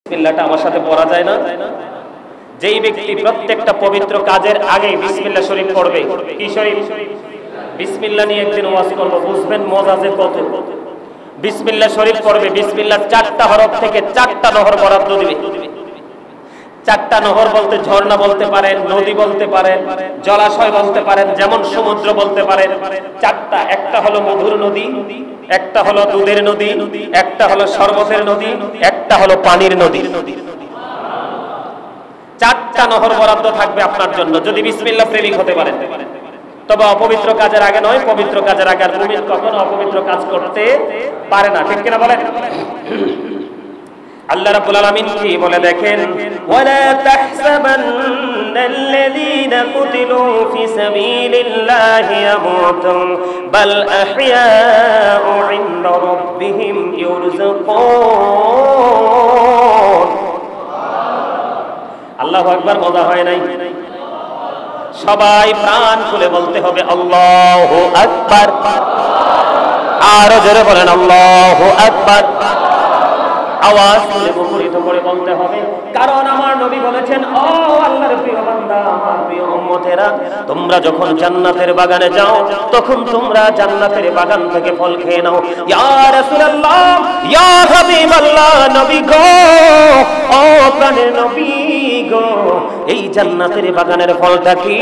বিসমিল্লাহটা আমার সাথে পড়া যায় না? যেই ব্যক্তি প্রত্যেকটা পবিত্র কাজের আগে বিসমিল্লাহ শরীফ পড়বে, কি শরীফ? বিসমিল্লাহ নিয়ে একদিন ওয়াজ করব, বুঝবেন মজা যে কত। বিসমিল্লাহ শরীফ পড়বে, বিসমিল্লাহ 4টা হরফ থেকে 4টা নহর বরাদ্দ দিবে। 4টা নহর বলতে ঝর্ণা বলতে পারেন, নদী বলতে পারেন, জলাশয় বলতে পারেন, যেমন সমুদ্র বলতে পারেন। 4টা, একটা হলো মধুর নদী, একটা হলো দুধের নদী, একটা হলো শরবতের নদী, একটা হলো পানির নদী। 4টা নহর বরাদ্দ থাকবে আপনার জন্য যদি বিসমিল্লাহ প্রেমিক হতে পারেন। তবে অপবিত্র কাজের আগে নয়, পবিত্র কাজের আগে। আর মুমিন কখনো অপবিত্র কাজ করতে পারে না, ঠিক কিনা বলেন? আল্লাহ রাব্বুল আলামিন কি বলে দেখেন, ওয়ালা তাহসাবান্নাল্লাযীনা কুতিলু ফি সাবিলিল্লাহি আমওয়াতুন বাল আহইয়াউ ইনদা রাব্বিহিম ইউরযাকুন। আল্লাহু আকবার। মজা হয় নাই? সবাই প্রাণ খুলে বলতে হবে আল্লাহু আকবার। আরো জোরে বলেন আল্লাহু আকবার। আওয়াজ তুলে মুখরিত করে বলতে হবে, কারণ আমার নবী বলেছেন, ও আল্লাহর প্রিয় বান্দা, আমার প্রিয় উম্মতেরা, তোমরা যখন জান্নাতের বাগানে যাও তখন তোমরা জান্নাতের বাগান থেকে ফল খেয়ে নাও। ইয়া রাসূলুল্লাহ, ইয়া হাবিবাল্লাহ, নবী গো, ও প্রাণের নবী গো, এই জান্নাতের বাগানের ফলটা কি?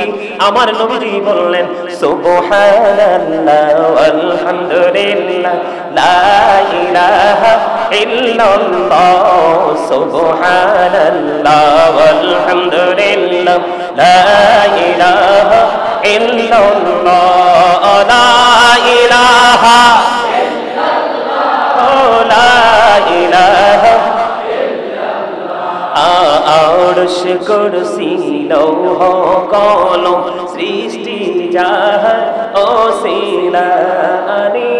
আমার নবীজি বললেন, সুবহানাল্লাহ ওয়ালহামদুলিল্লাহ লা ইলাহা ইল্লাল্লাহ, সুবহানাল্লাহ ওয়ালহামদুলিল্লাহ লা ইলাহা ইল্লাল্লাহ, লা ইলাহা ইল্লাল্লাহ, লা ইলাহা আরশ কুরসি লৌহ কলম সৃষ্টি যাহার ওসিলা, আনি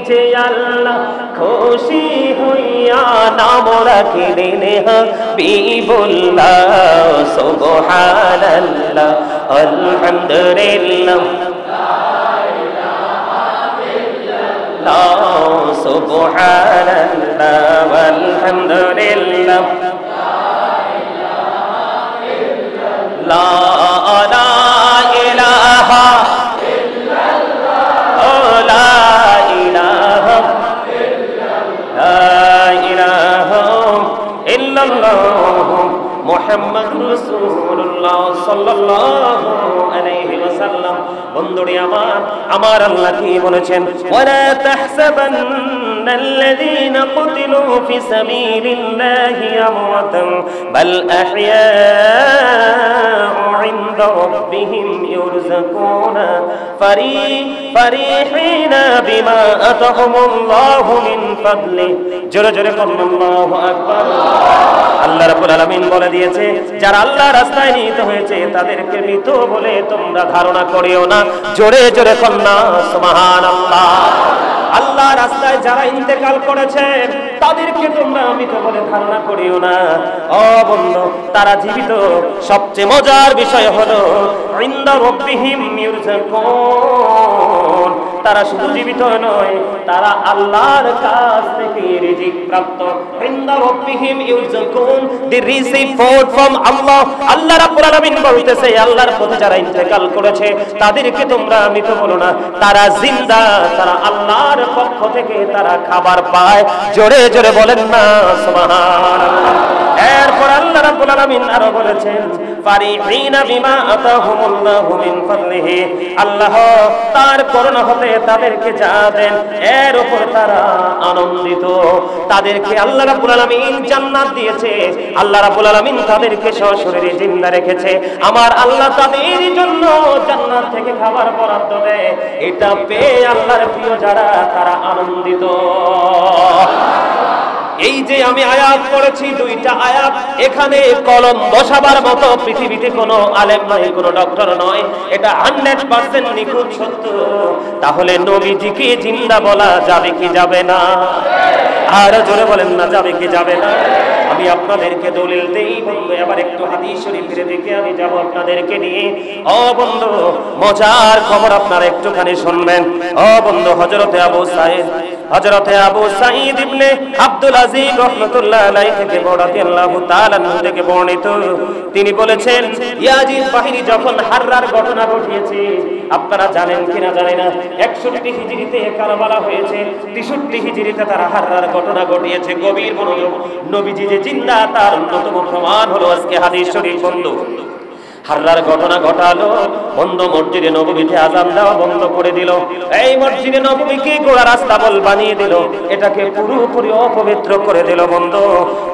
যে আল্লাহ খুশি হইয়া নাম রাখিলেন হাবিবুল্লাহ, সুবহানাল্লাহ আলহামদুলিল্লাহ সুবহানাল্লাহ আলহামদুলিল্লাহ লা ইলাহা ইল্লাল্লাহ, লা ইলাহা ইল্লাল্লাহ মুহাম্মাদুর রাসূলুল্লাহ সাল্লাল্লাহু আলাইহি ওয়াসাল্লাম। বন্ধুরে আমার আল্লাহ কি বলেছেন, ওয়ালা তাহসাবান্নাল্লাযীনা কুতিলু ফি সাবিলিল্লাহি আমওয়াতান বাল আহইয়াউ ইনদা রাব্বিহিম ইউরযাকুনা ফারিহিনা বিমা আতাহুমুল্লাহু মিন ফাদলি। জোরে জোরে বলুন আল্লাহু আকবার। আল্লাহ রাব্বুল আলামিন বলে দিয়েছে, যারা আল্লাহ রাস্তায় নিহিত হয়েছে তাদেরকে মৃত বলে তোমরা ধারণা করিও না। জোরে জোরে কন্যা সুবহানাল্লাহ। আল্লাহ রাস্তায় যারা ইন্তেকাল করেছে তাদেরকে তোমরা মৃত বলে ধারণা করিও না। ও বন্ধু, তারা জীবিত। সবচেয়ে মজার বিষয় হলো ইনদা রাব্বিহিম ইউরযাকুন, তারা শুধু জীবিত নয়, তারা আল্লাহর কাছ থেকে রিজিক প্রাপ্ত। ইনদা রাব্বিহিম ইউরযাকুন, দি রিসিভ ফুড ফ্রম আল্লাহ। আল্লাহ রাব্বুল আলামিন বলতেছে, আল্লাহর পথে যারা ইন্তেকাল করেছে তাদেরকে তোমরা মৃত বলো না, তারা জিন্দা, তারা আল্লাহর পক্ষ থেকে তারা খাবার পায়। জোরে জোরে বলেন না সুবহানাল্লাহ। এরপর আল্লাহ রাব্বুল আলামিন আরো বলেছেন, ফারিহিনা বিমা আতাহুমুল্লাহু মিন ফাদলিহি, আল্লাহ তার করুণা হতে তাদেরকে যা দেন এর উপর তারা আনন্দিত। তাদেরকে আল্লাহ রাব্বুল আলামিন জান্নাত দিয়েছে, আল্লাহ রাব্বুল আলামিন তাদেরকে সশরীরে জিন্দা রেখেছে। আমার আল্লাহ তাদের জন্য জান্নাত থেকে খাবার বরাদ্দ দেয়। এটা পেয়ে আল্লাহর প্রিয় যারা তারা আনন্দিত। এই যে আমি আয়াত পড়েছি, 2টা আয়াত, এখানে কলম বসাবার মতো পৃথিবীতে কোনো আলেম নয়, কোনো ডক্টর নয়, এটা 100% নিখুঁত সত্য। তাহলে নবীজিকে জিন্দা বলা যাবে কি যাবে না? আর জোরে বলেন না, যাবে কি যাবে না? আমি আপনাদেরকে দলিল দেই বন্ধু। এবার একটু হাদিস শরীফের দিকে আমি যাব আপনাদেরকে নিয়ে। ও বন্ধু, মজার খবর আপনারা একটুখানি শুনবেন। ও বন্ধু, হযরতে আবু সাঈদ হযরতে আবু সাঈদ ইবনে আব্দুল আজিজ রাহমাতুল্লাহ আলাইহি থেকে রাদিয়াল্লাহু তাআলা আনহু থেকে বর্ণিত, তিনি বলেছেন ইয়াজিদ বাহিনী যখন হাররার ঘটনা ঘটিয়েছে, আপনারা জানেন কিনা জানি না, 61 হিজরিতে কারবালা হয়েছে, 63 হিজরিতে তারা হাররার ঘটনা ঘটিয়েছে। গভীর মনোযোগ, নবীজি যে জিন্দা তার অন্যতম প্রমাণ হলো আজকে হাদিস শরীফ বন্ধ। হাররার ঘটনা ঘটালো, বন্ধ মসজিদে নববীতে আযান দেওয়া বন্ধ করে দিল, এই মসজিদে নববীকে গোড়া রাস্তা বল বানিয়ে দিল, এটাকে পুরোপুরি অপবিত্র করে দিল বন্ধ।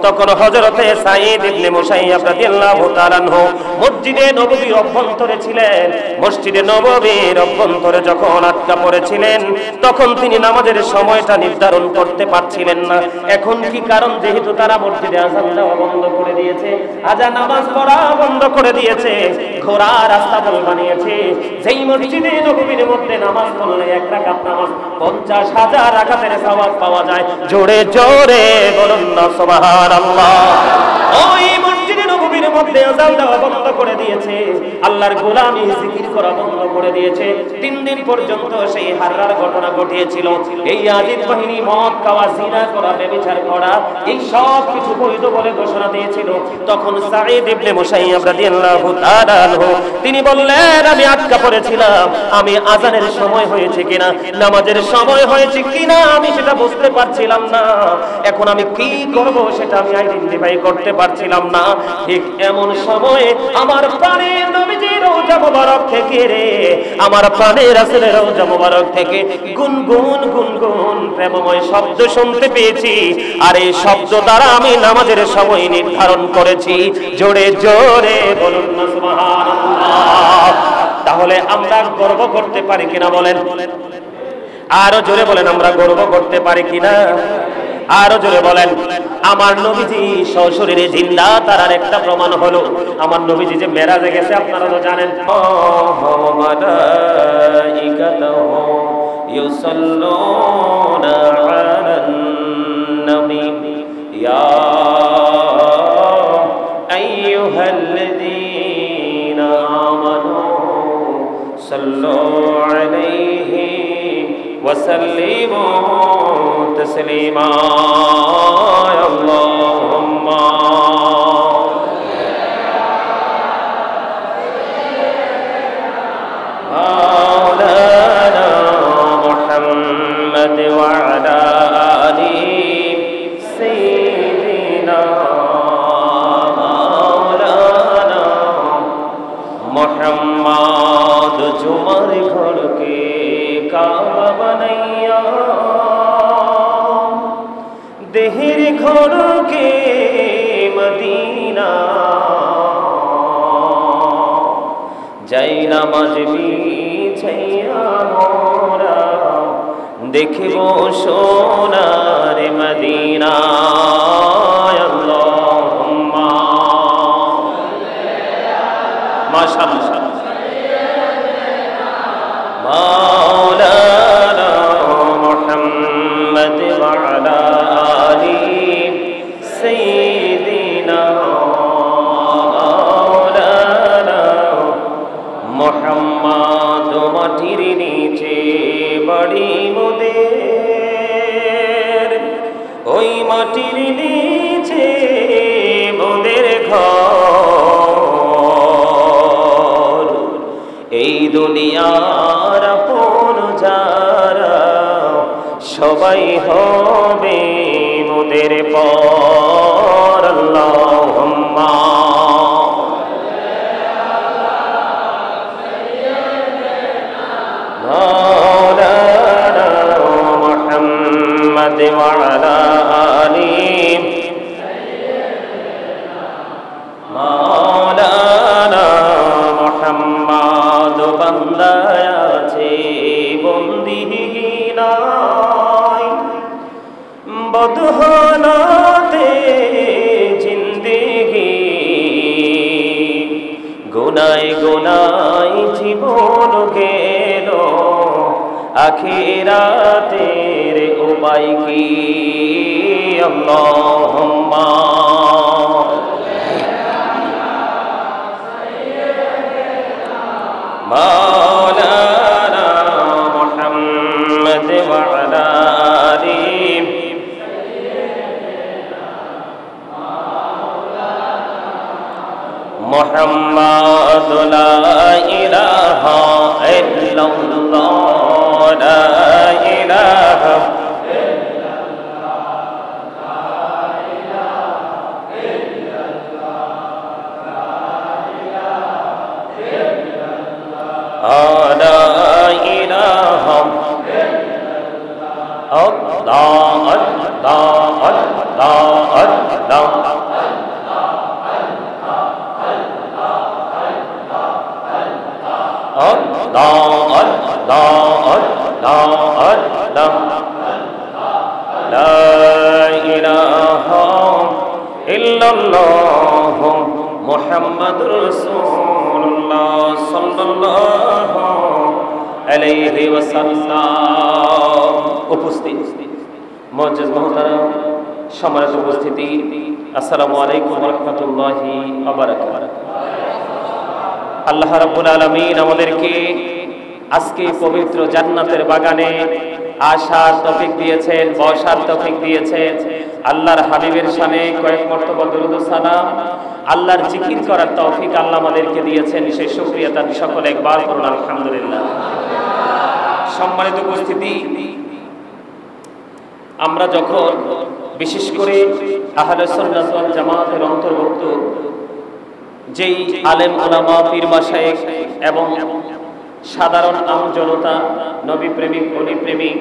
তখন হযরতে সাঈদ ইবনে মুসাইয়াব রাদিয়াল্লাহু তাআলা আনহু মসজিদে নববীর অভ্যন্তরে ছিলেন। মসজিদে নববীর অভ্যন্তরে যখন আটকা পড়েছিলেন, তখন তিনি নামাজের সময়টা নির্ধারণ করতে পারছিলেন না। এখন কি কারণ? যেহেতু তারা মসজিদে আযান দেওয়া বন্ধ করে দিয়েছে, আযান নামাজ পড়া বন্ধ করে দিয়েছে, ঘোড়া রাস্তা বল বানিয়েছে। যেই মসজিদে নববীর মধ্যে নামাজ পড়লে 1 রাকাত নামাজ 50,000 রাকাতের সওয়াব পাওয়া যায়। জোরে জোরে বলুন না সুবহানাল্লাহ। ওই মসজিদে নববীর মধ্যে আযান দেওয়া বন্ধ করে দিয়েছে, আল্লাহর গোলামি জিকির করা বন্ধ করে দিয়েছে। 3 দিন পর্যন্ত সেই হাররার ঘটনা ঘটিয়েছিল। এই ইয়াজিদ বাহিনী মদ খাওয়া, জিনা করা, ব্যভিচার করা, এই সব কিছু বৈধ বলে ঘোষণা দিয়েছিল। তখন সাঈদ ইবনে মুসাইয়াব রাদিয়াল্লাহু তাআলা আনহু তিনি বললেন, আমি আটকা পড়েছিলাম, আমি আযানের সময় হয়েছে কিনা, নামাজের সময় হয়েছে কিনা আমি সেটা বুঝতে পারছিলাম না। এখন আমি কি করব সেটা আমি আইডেন্টিফাই করতে পারছিলাম না। ঠিক এমন সময়ে আমার প্রাণের নবীজির রওজা মোবারক থেকে রে, আমার প্রাণের রাসূলের রওজা মোবারক থেকে গুনগুন গুনগুন প্রেমময় শব্দ শুনতে পেয়েছি। আর এই শব্দ দ্বারা আমি নামাজের সময় নির্ধারণ করেছি। জোরে জোরে বলুন না সুবহানাল্লাহ। তাহলে আমরা গর্ব করতে পারি কিনা বলেন? আরো জোরে বলেন, আমরা গর্ব করতে পারি কিনা? আরো জোরে বলেন। আমার নবীজি সশরীরে জিন্দা, তার আর একটা প্রমাণ হলো আমার নবীজি যে মেরাজে গেছে, আপনারা তো জানেন। ইউসাল্লুনা আলান নবী ইয়া আইয়ুহাল্লাযীনা আমানু সাল্লু আলাইহি ওয়া সাল্লিমু তাসলিমা। আল্লাহুম্মা মাওলানা মুহাম্মদ ওয়া আলা আলি সাইয়্যিদিনা মাওলানা মুহাম্মদ। জুমার ঘরকে কাবা বানাইয়া, দেহের ঘরকে মদিনা, যাই নামাজ বিছাইয়া মোরা দেখিব সোনার মদিনা। আল্লাহুম্মা মাশাআল্লাহ মাওলানা মুহাম্মদ ওয়া আলা আলি সাইয়্যিদিনা মাওলানা মুহাম্মদ। মাটির নিচে বাড়ি মোদের, ওই মাটির নিচে মোদের ঘর। এই দুনিয়ার আপন যারা সবাই হবে মোদের পর। আল্লাহুম্মা মাওলানা মুহাম্মদ ওয়া আলা আলি মাওলানা মুহাম্মদ। বান্দায় আছে বন্দী নাই, বদহালাতে জিন্দেগি, গুনায় গুনায় জীবন গেল, আখিরাতের উপায় কি? আল্লাহুম্মা মাওলানা মুহাম্মদ ওয়া আলা আলি মুহাম্মাদু লা ইলাহা ইল্লাল্লাহ লা ইলাহা মুহাম্মাদুর রাসূলুল্লাহ সাল্লাল্লাহু আলাইহি ওয়াসাল্লাম। উপস্থিত মুআজ্জাজ মুহতারাম, সম্মানিত উপস্থিতি, আসসালামু আলাইকুম ওয়া রাহমাতুল্লাহি ওয়া বারাকাতুহু। আল্লাহ রাব্বুল আলামিন আমাদেরকে আজকে পবিত্র জান্নাতের বাগানে আসার তৌফিক দিয়েছেন, বসার তৌফিক দিয়েছেন। আল্লাহর হাবিবের শানে কয়েক মর্তবা দরুদ ও সালাম, আল্লাহর জিকির করার তৌফিক আল্লাহ আমাদেরকে দিয়েছেন। সেই শুকরিয়া তার সকলে একবার করুন আলহামদুলিল্লাহ। সম্মানিত উপস্থিতি, আমরা যখন বিশেষ করে আহলে সুন্নাত ওয়াল জামাতের অন্তর্ভুক্ত যেই আলেম ওলামা, পীর মাশায়েখ এবং সাধারণ আম জনতা, নবী প্রেমিক, অলি প্রেমিক,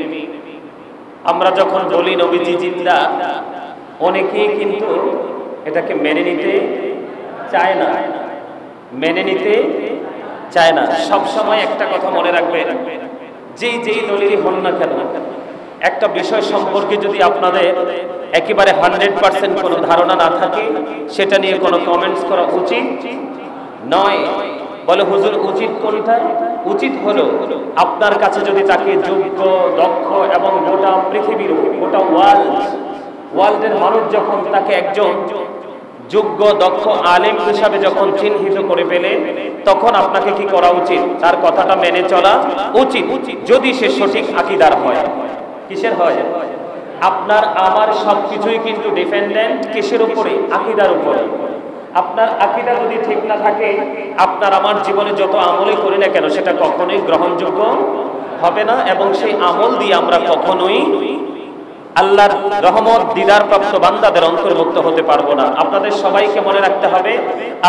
আমরা যখন বলি নবীজি জিন্দা, অনেকেই কিন্তু এটাকে মেনে নিতে চায় না, মেনে নিতে চায় না। সব সময় একটা কথা মনে রাখবে, যেই দলিলই হন না কেন, একটা বিষয় সম্পর্কে যদি আপনাদের একেবারে 100% কোনো ধারণা না থাকে, সেটা নিয়ে কোনো কমেন্টস করা উচিত নয়। বলে হুজুর উচিত কোনটা? উচিত হলো আপনার কাছে যদি তাকে যোগ্য, দক্ষ এবং গোটা পৃথিবীর, গোটা ওয়ার্ল্ডের মানুষ যখন তাকে একজন যোগ্য, দক্ষ আলেম হিসাবে যখন চিহ্নিত করে ফেলে, তখন আপনাকে কি করা উচিত? তার কথাটা মেনে চলা উচিত, যদি সে সঠিক আকীদার হয়। কিসের হয়? আপনার আমার সবকিছুই কিন্তু ডিপেন্ডেন্ট কিসের উপরে? আকীদার উপরে। আপনার আকীদা যদি ঠিক না থাকে, আপনার আমার জীবনে যত আমলই করি না কেন, সেটা কখনোই গ্রহণযোগ্য হবে না, এবং সেই আমল দিয়ে আমরা কখনোই আল্লাহর রহমত, দিদার প্রাপ্ত বান্দাদের অন্তর্ভুক্ত হতে পারবো না। আপনাদের সবাইকে মনে রাখতে হবে,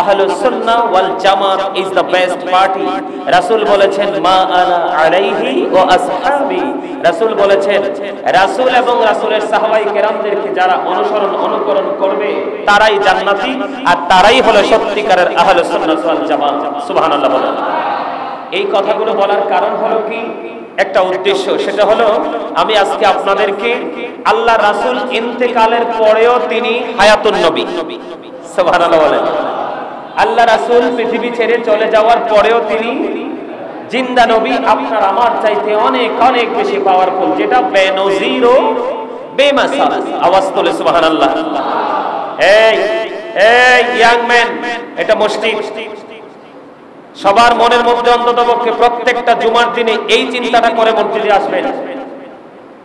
আহলুস সুন্নাহ ওয়াল জামাত ইজ দ্য বেস্ট পার্টি। রাসূল বলেছেন, মা আনা আলাইহি ওয়া আসহাবি। রাসূল বলেছেন, রাসূল এবং রাসূলের সাহাবায়ে কেরামদেরকে যারা অনুকরণ করবে, তারাই জান্নাতি, আর তারাই হলো সত্যিকারের আহলুস সুন্নাহ ওয়াল জামাত। সুবহানাল্লাহ বলেন। এই কথাগুলো বলার কারণ হলো কি? একটা উদ্দেশ্য, সেটা হলো আমি আজকে আপনাদেরকে আল্লাহ রাসূল ইন্তেকালের পরেও তিনি হায়াতুন নবী, সুবহানাল্লাহ বলেন। আল্লাহ রাসূল পৃথিবী ছেড়ে চলে যাওয়ার পরেও তিনি জিন্দা নবী, আপনার আমার চাইতে অনেক অনেক বেশি পাওয়ারফুল, যেটা বেনজির ও বেমাসাল। আওয়াজ তোলে সুবহানাল্লাহ। এই ইয়াং ম্যান, এটা মসজিদ, সবার মনের মধ্যে অন্ততপক্ষে প্রত্যেকটা জুমার দিনে এই চিন্তাটা করে মসজিদে আসবেন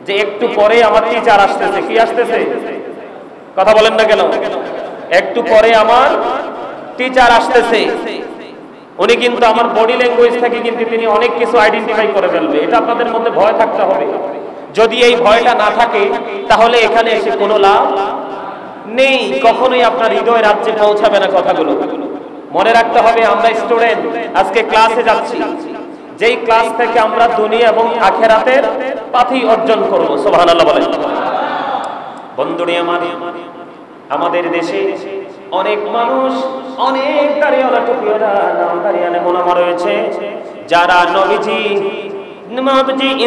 যে একটু পরে আমার টিচার আসতেছে। কি আসতেছে? কথা বলেন না কেন? একটু পরে আমার টিচার আসতেছে। উনি কিন্তু আমার বডি ল্যাঙ্গুয়েজ থেকে কিন্তু তিনি অনেক কিছু আইডেন্টিফাই করে ফেলবে। এটা আপনাদের মধ্যে ভয় থাকতে হবে। যদি এই ভয়টা না থাকে, তাহলে এখানে এসে কোনো লাভ নেই, কখনোই আপনার হৃদয় রাজ্যে পৌঁছাবে না কথাগুলো। মনে রাখতে হবে, আমরা স্টুডেন্ট, আজকে ক্লাসে যাচ্ছি, যেই ক্লাস থেকে আমরা দুনিয়া এবং আখিরাতের পাথি অর্জন করব। সুবহানাল্লাহ বলেন। বন্ধুরা আমার, আমাদের দেশে অনেক মানুষ, অনেক দাড়িওয়ালা, টুপিওয়ালা, নামধারিয়ানে মোলামা রয়েছে, যারা নবীজি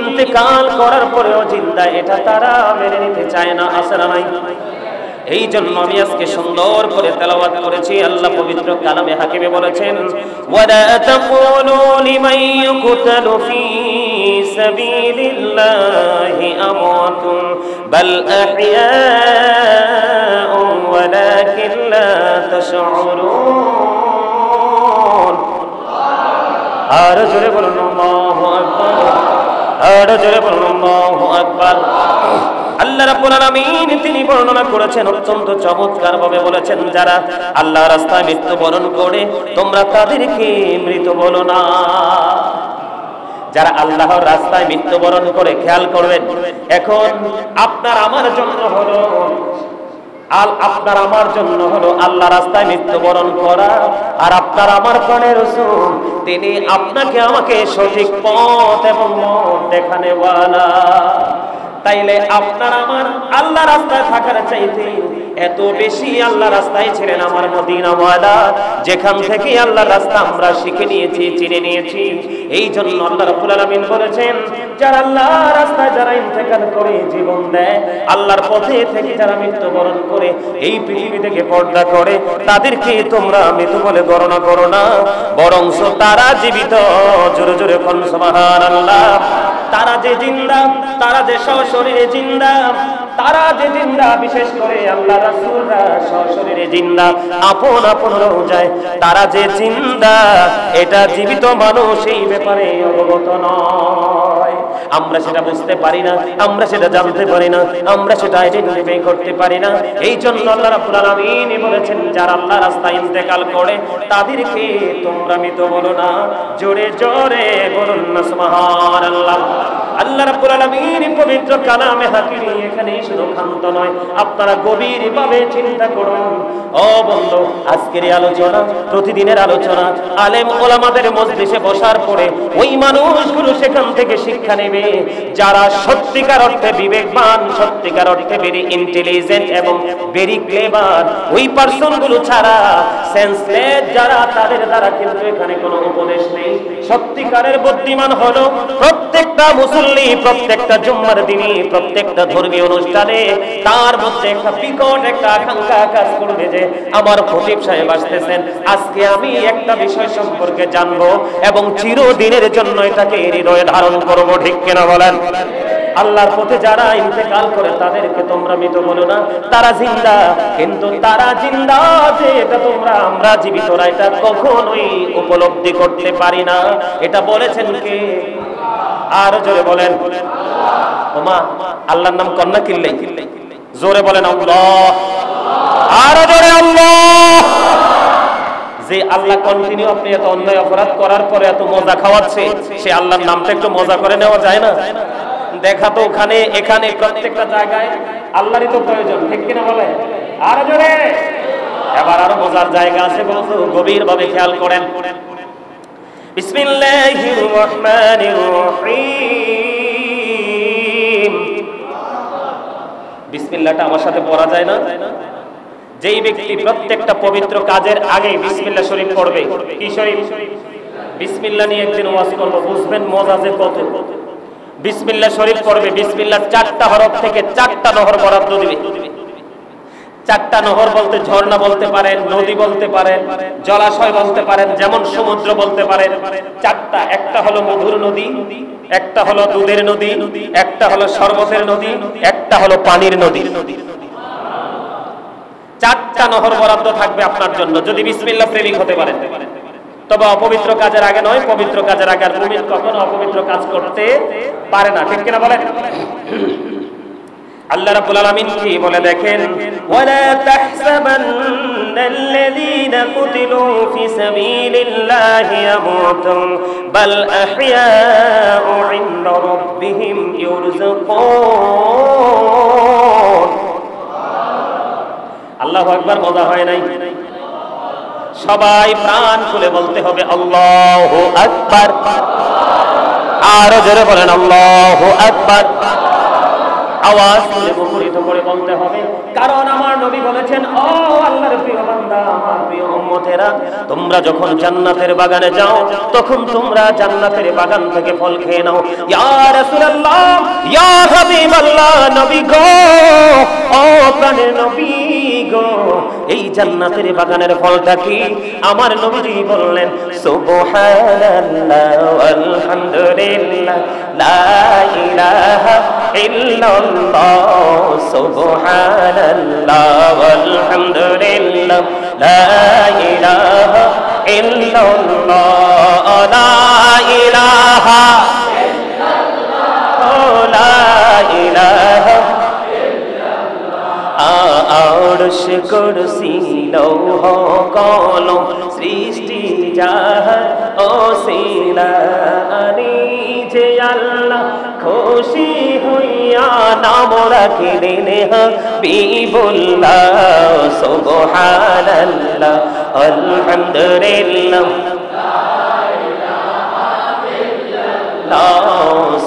ইন্তেকাল করার পরেও জিন্দা, এটা তারা মেনে নিতে চায় না। আছে না নাই? এই জন্য আমি আজকে সুন্দর করে তেলাওয়াত করেছি। আল্লাহ পবিত্র কালামে হাকিমে বলেছেন, ওয়ালা তাকুলু লিমান ইউকতালু ফি সাবিলিল্লাহি আমওয়াতুন বাল আহইয়াউ ওয়ালাকিন লা তাশউরুন। আর জোরে বলুন আল্লাহু আকবার, আর জোরে বলুন আল্লাহু আকবার। আল্লাহ রাব্বুল আলামিন তিনি বর্ণনা করেছেন অত্যন্ত চমৎকার ভাবে বলেছেন, যারা আল্লাহ রাস্তায় মৃত্যুবরণ করে তোমরা তাদেরকে মৃত বলো না। যারা আল্লাহর রাস্তায় মৃত্যুবরণ করে, খেয়াল করবেন, এখন আপনার আমার জন্য হলো আল্লাহ রাস্তায় মৃত্যুবরণ করা, আর আপনার আমার প্রাণের রাসূল তিনি আপনাকে আমাকে সঠিক পথ এবং মত দেখানেওয়ালা। তাইলে আপনার আমার আল্লাহ রাস্তায় থাকার চাইতে এত বেশি আল্লাহ রাস্তায় ছিলেন আমার মদিনাওয়ালা, যেখান থেকে আল্লাহ রাস্তা আমরা শিখে নিয়েছি, চিনে নিয়েছি। এই জন্য আল্লাহ রাব্বুল আলামিন বলেছেন, যারা আল্লাহ রাস্তায় যারা ইন্তেকাল করে, জীবন দেয়, আল্লাহর পথে থেকে যারা মৃত্যুবরণ করে, এই পৃথিবী থেকে পর্দা করে, তাদেরকে তোমরা মৃত বলে গণনা করো না, বরং তারা জীবিত। জোরে জোরে কোন সুবহানাল্লাহ। তারা যে জিন্দা, তারা যে সশরীরে জিন্দা, তারা যে জিন্দা, বিশেষ করে আল্লাহ রাসূলরা সশরীরে জিন্দা, আপন আপন রওজায় তারা যে জিন্দা, এটা জীবিত মানুষ এই ব্যাপারে অবগত নয়। আমরা সেটা বুঝতে পারি না, আমরা সেটা জানতে পারি না, আমরা সেটা আইডেন্টিফাই করতে পারি না। এই জন্য আল্লাহ রাব্বুল আলামিন বলেছেন, যারা আল্লাহ রাস্তায় ইন্তেকাল করে তাদেরকে তোমরা মৃত বলো না। জোরে জোরে বলুন না সুবহানাল্লাহ। আল্লাহ রাব্বুল আলামিন পবিত্র কালামে হাকিমে এখানে শুধু ক্ষান্ত নয়, আপনারা গভীরভাবে চিন্তা করুন। ও বন্ধু, আজকের এই আলোচনা, প্রতিদিনের আলোচনা, আলেম ওলামাদের মজলিসে বসার পরে ওই মানুষগুলো সেখান থেকে শিক্ষা নেবে যারা সত্যিকার অর্থে বিবেকবান, সত্যিকার অর্থে ভেরি ইন্টেলিজেন্ট এবং ভেরি ক্লেভার। ওই পার্সনগুলো ছাড়া সেন্সলেস যারা, তাদের দ্বারা কিন্তু এখানে কোনো উপদেশ নেই। সত্যিকারের বুদ্ধিমান হলো প্রত্যেকটা মুসল্লি, প্রত্যেকটা জুম্মার দিনে, প্রত্যেকটা ধর্মীয় অনুষ্ঠানে তার মধ্যে একটা বিকট একটা আকাঙ্ক্ষা কাজ করবে যে আমার খতিব সাহেব আসতেছেন, আজকে আমি একটা বিষয় সম্পর্কে জানবো এবং চিরদিনের জন্য এটাকে হৃদয়ে ধারণ করবো। ঠিক কিনা বলেন? আল্লাহর পথে যারা ইন্তেকাল করে তাদেরকে তোমরা মৃত বলো না, তারা জিন্দা। কিন্তু তারা জিন্দা যে এটা তোমরা, আমরা জীবিতরা এটা কখনোই উপলব্ধি করতে পারি না। এটা বলেছেন কে? আর জোরে বলেন। ওমা, আল্লাহর নাম কন্যা কিনলে জোরে বলেন আল্লাহ। আর জোরে আল্লাহ। যে আল্লাহ কন্টিনিউ আপনি এত অন্যায় অপরাধ করার পরে এত মজা খাওয়াচ্ছে, সে আল্লাহর নামটা একটু মজা করে নেওয়া যায় না? দেখা তো ওখানে এখানে প্রত্যেকটা জায়গায় আল্লাহরই তো প্রয়োজন। ঠিক কিনা বলে? আর জোরে। এবার আরো মজার জায়গা আছে বন্ধু, গভীরভাবে খেয়াল করেন। বিসমিল্লাহির রহমানির রহিম। বিসমিল্লাহটা আমার সাথে পড়া যায় না? যেই ব্যক্তি প্রত্যেকটা পবিত্র কাজের আগে বিসমিল্লাহ শরীফ পড়বে, কি শরীফ? বিসমিল্লাহ নিয়ে একদিন ওয়াজ করব, বুঝবেন মজা যে কত। বিসমিল্লাহ শরীফ পড়বে, বিসমিল্লাহ 4টা হরফ থেকে 4টা নহর বরাদ্দ দিবে। 4টা নহর বলতে ঝর্ণা বলতে পারেন, নদী বলতে পারেন, জলাশয় বলতে পারেন, যেমন সমুদ্র বলতে পারেন। 4টা, একটা হলো মধুর নদী, একটা হলো দুধের নদী, একটা হলো শরবতের নদী, একটা হলো পানির নদী। 4টা নহর বরাদ্দ থাকবে আপনার জন্য যদি বিসমিল্লাহ প্রেমিক হতে পারেন। তবে অপবিত্র কাজের আগে নয়, পবিত্র কাজের আগে। আর মুমিন কখনো অপবিত্র কাজ করতে পারে না। ঠিক কিনা বলেন? আল্লাহ রাব্বুল আলামিন কি বলে দেখেন, ওয়ালা তাহসাবান্নাল্লাযীনা কুতিলু ফি সাবিলিল্লাহি ইয়ামুতুন বাল আহইয়াউ ইনদা রাব্বিহিম ইউরযাকুন। আল্লাহু আকবার। মজা হয় নাই? সবাই প্রাণ খুলে বলতে হবে আল্লাহু আকবার। আরো জোরে বলেন আল্লাহু আকবার। আওয়াজ তুলে মুখরিত করে বলতে হবে, কারণ আমার নবী বলেছেন, ও আল্লাহর প্রিয় বান্দা, আমার প্রিয় উম্মতেরা, তোমরা যখন জান্নাতের বাগানে যাও তখন তোমরা জান্নাতের বাগান থেকে ফল খেয়ে নাও। ইয়া রাসূলুল্লাহ, ইয়া হাবিবাল্লাহ, নবী গো, ও প্রাণের নবী গো, এই জান্নাতের বাগানের ফলটা কি? আমার নবীজি বললেন, সুবহানাল্লাহ ওয়ালহামদুলিল্লাহ লা ইলাহা ইল্লাল্লাহ, সুবহানাল্লাহ ওয়ালহামদুলিল্লাহ লা ইলাহা ইল্লাল্লাহ, লা ইলাহা ইল্লাল্লাহ, লা ইলাহা আরশ কুরসি লৌহ কলম সৃষ্টি যাহার ওসিলা যে আল্লাহ খুশি হইয়া নাম রাখিলেন হাবিবুল্লাহ সুবহানাল্লাহ আলহামদুলিল্লাহ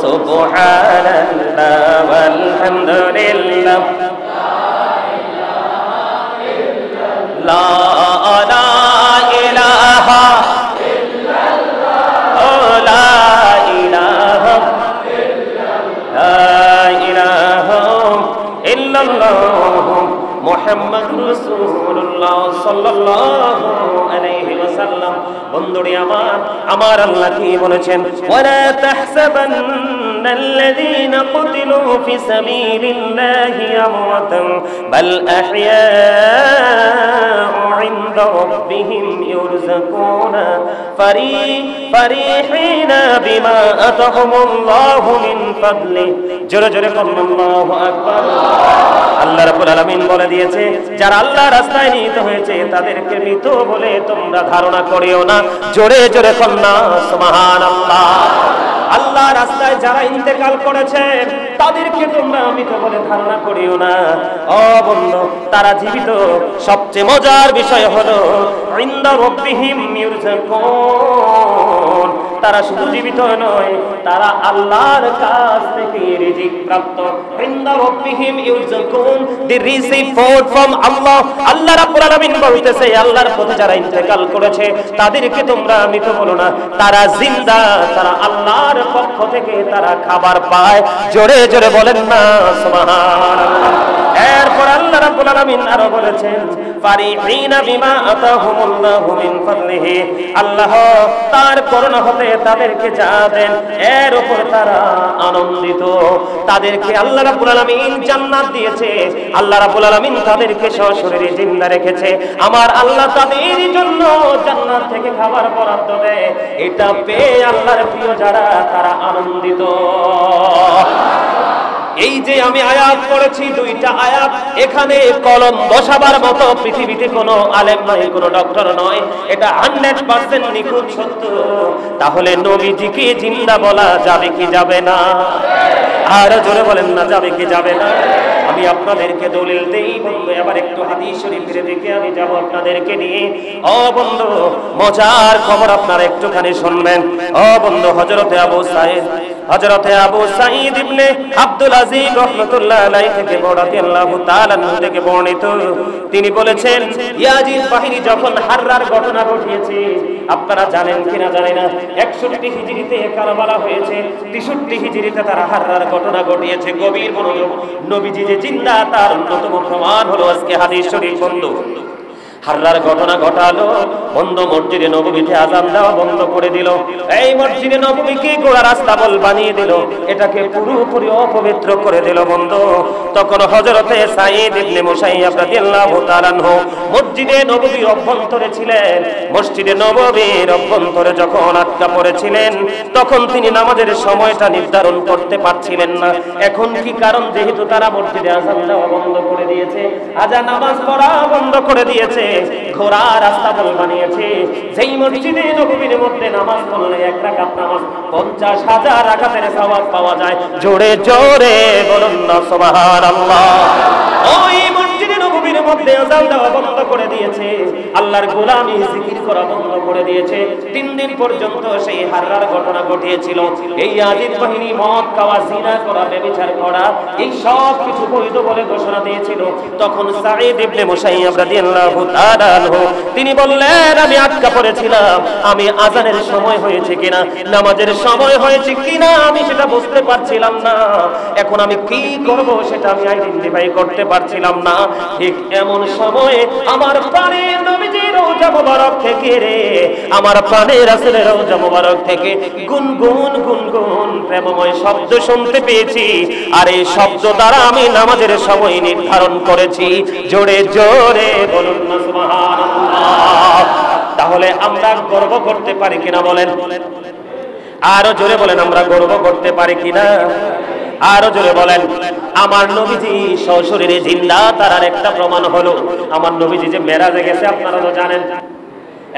সুবহানাল্লাহ আলহামদুলিল্লাহ লা ইলাহা ইল্লাল্লাহ লা ইলাহা ইল্লাল্লাহ মুহাম্মাদুর রাসূলুল্লাহ সাল্লাল্লাহু আলাইহি ওয়াসাল্লাম। বন্ধুরে আমার আল্লাহ কি বলেছেন? ওয়ালা তাহসাবান্নাল্লাযীনা কুতিলু ফি সাবিলিল্লাহি আমওয়াতান বাল আহইয়াউ ইনদা রাব্বিহিম ইউরযাকুনা ফারিহিনা বিমা আতাহুমুল্লাহু মিন ফাদলি। জোরে জোরে বলুন আল্লাহু আকবার। আল্লাহ রাব্বুল আলামিন বলে দিয়েছে, যারা আল্লাহ রাস্তায় নিহিত হয়েছে তাদেরকে মৃত বলে তোমরা ধারণা করিও না। জোরে জোরে কন্যা সুবহানাল্লাহ। আল্লাহ রাস্তায় যারা ইন্তেকাল করেছে তাদেরকে তোমরা মৃত বলে ধারণা করিও না। ও বন্ধু, তারা জীবিত। সবচেয়ে মজার বিষয় হলো ইনদা রাব্বিহিম ইউরযাকুন, তারা শুধু জীবিত নয়, তারা আল্লাহর কাছ থেকে রিজিক প্রাপ্ত। ইনদা রাব্বিহিম ইউরযাকুন, দি রিসিভ ফুড ফ্রম আল্লাহ। আল্লাহ রাব্বুল আলামিন বলতেছে, আল্লাহর পথে যারা ইন্তেকাল করেছে তাদেরকে তোমরা মৃত বলো না, তারা জিন্দা, তারা আল্লাহর পক্ষ থেকে তারা খাবার পায়। জোরে জোরে বলেন না সুবহানাল্লাহ। এরপর আল্লাহ রাব্বুল আলামিন আরো বলেছেন, ফারিহিনা বিমা আতাহুমুল্লাহু মিন ফাদলিহি, আল্লাহ তার করুণা হতে তাদেরকে যা দেন এর উপর তারা আনন্দিত। তাদেরকে আল্লাহ রাব্বুল আলামিন জান্নাত দিয়েছে, আল্লাহ রাব্বুল আলামিন তাদেরকে সশরীরে জিন্দা রেখেছে। আমার আল্লাহ তাদের জন্য জান্নাত থেকে খাবার বরাদ্দ দেয়। এটা পেয়ে আল্লাহর প্রিয় যারা তারা আনন্দিত। এই যে আমি আয়াত পড়েছি, দুইটা আয়াত, এখানে কলম বসাবার মতো পৃথিবীতে কোনো আলেম নয়, কোনো ডক্টর নয়, এটা 100% নিখুঁত সত্য। তাহলে নবীজিকে জিন্দা বলা যাবে কি যাবে না? আর জোরে বলেন না, যাবে কি যাবে না? আমি আপনাদেরকে দলিল দেই বন্ধু। এবার একটু হাদিস শরীফের দিকে আমি যাব আপনাদেরকে নিয়ে। ও বন্ধু, মজার খবর আপনারা একটুখানি শুনবেন। ও বন্ধু, হযরতে আবু সাঈদ ইবনে আব্দুল আজিজ রাহমাতুল্লাহ আলাইহি থেকে রাদিয়াল্লাহু তাআলা থেকে বর্ণিত, তিনি বলেছেন, ইয়াজিদ বাহিনী যখন হাররার ঘটনা ঘটিয়েছে, আপনারা জানেন কিনা জানি না, 61 হিজরিতে কারবালা হয়েছে, 63 হিজরিতে তারা হাররার ঘটনা ঘটিয়েছে। গভীর মনোযোগ। নবীজি যে জিন্দা তার অন্যতম প্রমাণ হলো আজকে হাদিস শরীফ। বন্ধু, হাররার ঘটনা ঘটালো, বন্ধ মসজিদে নববীতে আযান দেওয়া বন্ধ করে দিল। এই মসজিদে নববীকে গোড়া রাস্তা বল বানিয়ে দিল, এটাকে পুরোপুরি অপবিত্র করে দিল। বন্ধু, তখন হযরতে সাঈদ ইবনে মুসাইয়াব রাদিয়াল্লাহু তাআলা আনহু মসজিদে নববীর অভ্যন্তরে ছিলেন। মসজিদে নববীর অভ্যন্তরে যখন আটকা পড়েছিলেন, তখন তিনি নামাজের সময়টা নির্ধারণ করতে পারছিলেন না। এখন কি কারণ? যেহেতু তারা মসজিদে আযান দেওয়া বন্ধ করে দিয়েছে, আযান নামাজ পড়া বন্ধ করে দিয়েছে, ঘোড়া রাস্তা বল বানিয়েছে। যেই মসজিদে নববীর মধ্যে নামাজ পড়লে এক রাকাত নামাজ 50,000 রাকাতের সওয়াব পাওয়া যায়। জোরে জোরে বলুন না সুবহানাল্লাহ। ওই মসজিদে নববীর মধ্যে আযান দেওয়া বন্ধ করে দিয়েছে, আল্লাহর গোলামি জিকির করা বন্ধ করে দিয়েছে। 3 দিন পর্যন্ত সেই হাররার ঘটনা ঘটিয়েছিল। এই ইয়াজিদ বাহিনী মদ খাওয়া, জিনা করা, ব্যভিচার করা, এই সব কিছু বৈধ বলে ঘোষণা দিয়েছিল। তখন সাঈদ ইবনে মুসাইয়াব রাদিয়াল্লাহু তাআলা আনহু তিনি বললেন, আমি আটকা পড়েছিলাম, আমি আযানের সময় হয়েছে কিনা, নামাজের সময় হয়েছে কিনা আমি সেটা বুঝতে পারছিলাম না। এখন আমি কি করব সেটা আমি আইডেন্টিফাই করতে পারছিলাম না। ঠিক এমন সময়ে আমার প্রাণের নবীজির রওজা মোবারক থেকে আমার প্রাণের রাসূলের রওজা মোবারক থেকে গুনগুন গুনগুন প্রেমময় শব্দ শুনতে পেয়েছি। আর এই শব্দ দ্বারা আমি নামাজের সময় নির্ধারণ করেছি। জোরে জোরে বলুন না সুবহানাল্লাহ। তাহলে আমরা গর্ব করতে পারি কিনা বলেন? আরো জোরে বলেন, আমরা গর্ব করতে পারি কিনা? আরো জোরে বলেন। আমার নবীজি সশরীরে জিন্দা তার আর একটা প্রমাণ হলো আমার নবীজি যে মেরাজে গেছে আপনারা তো জানেন।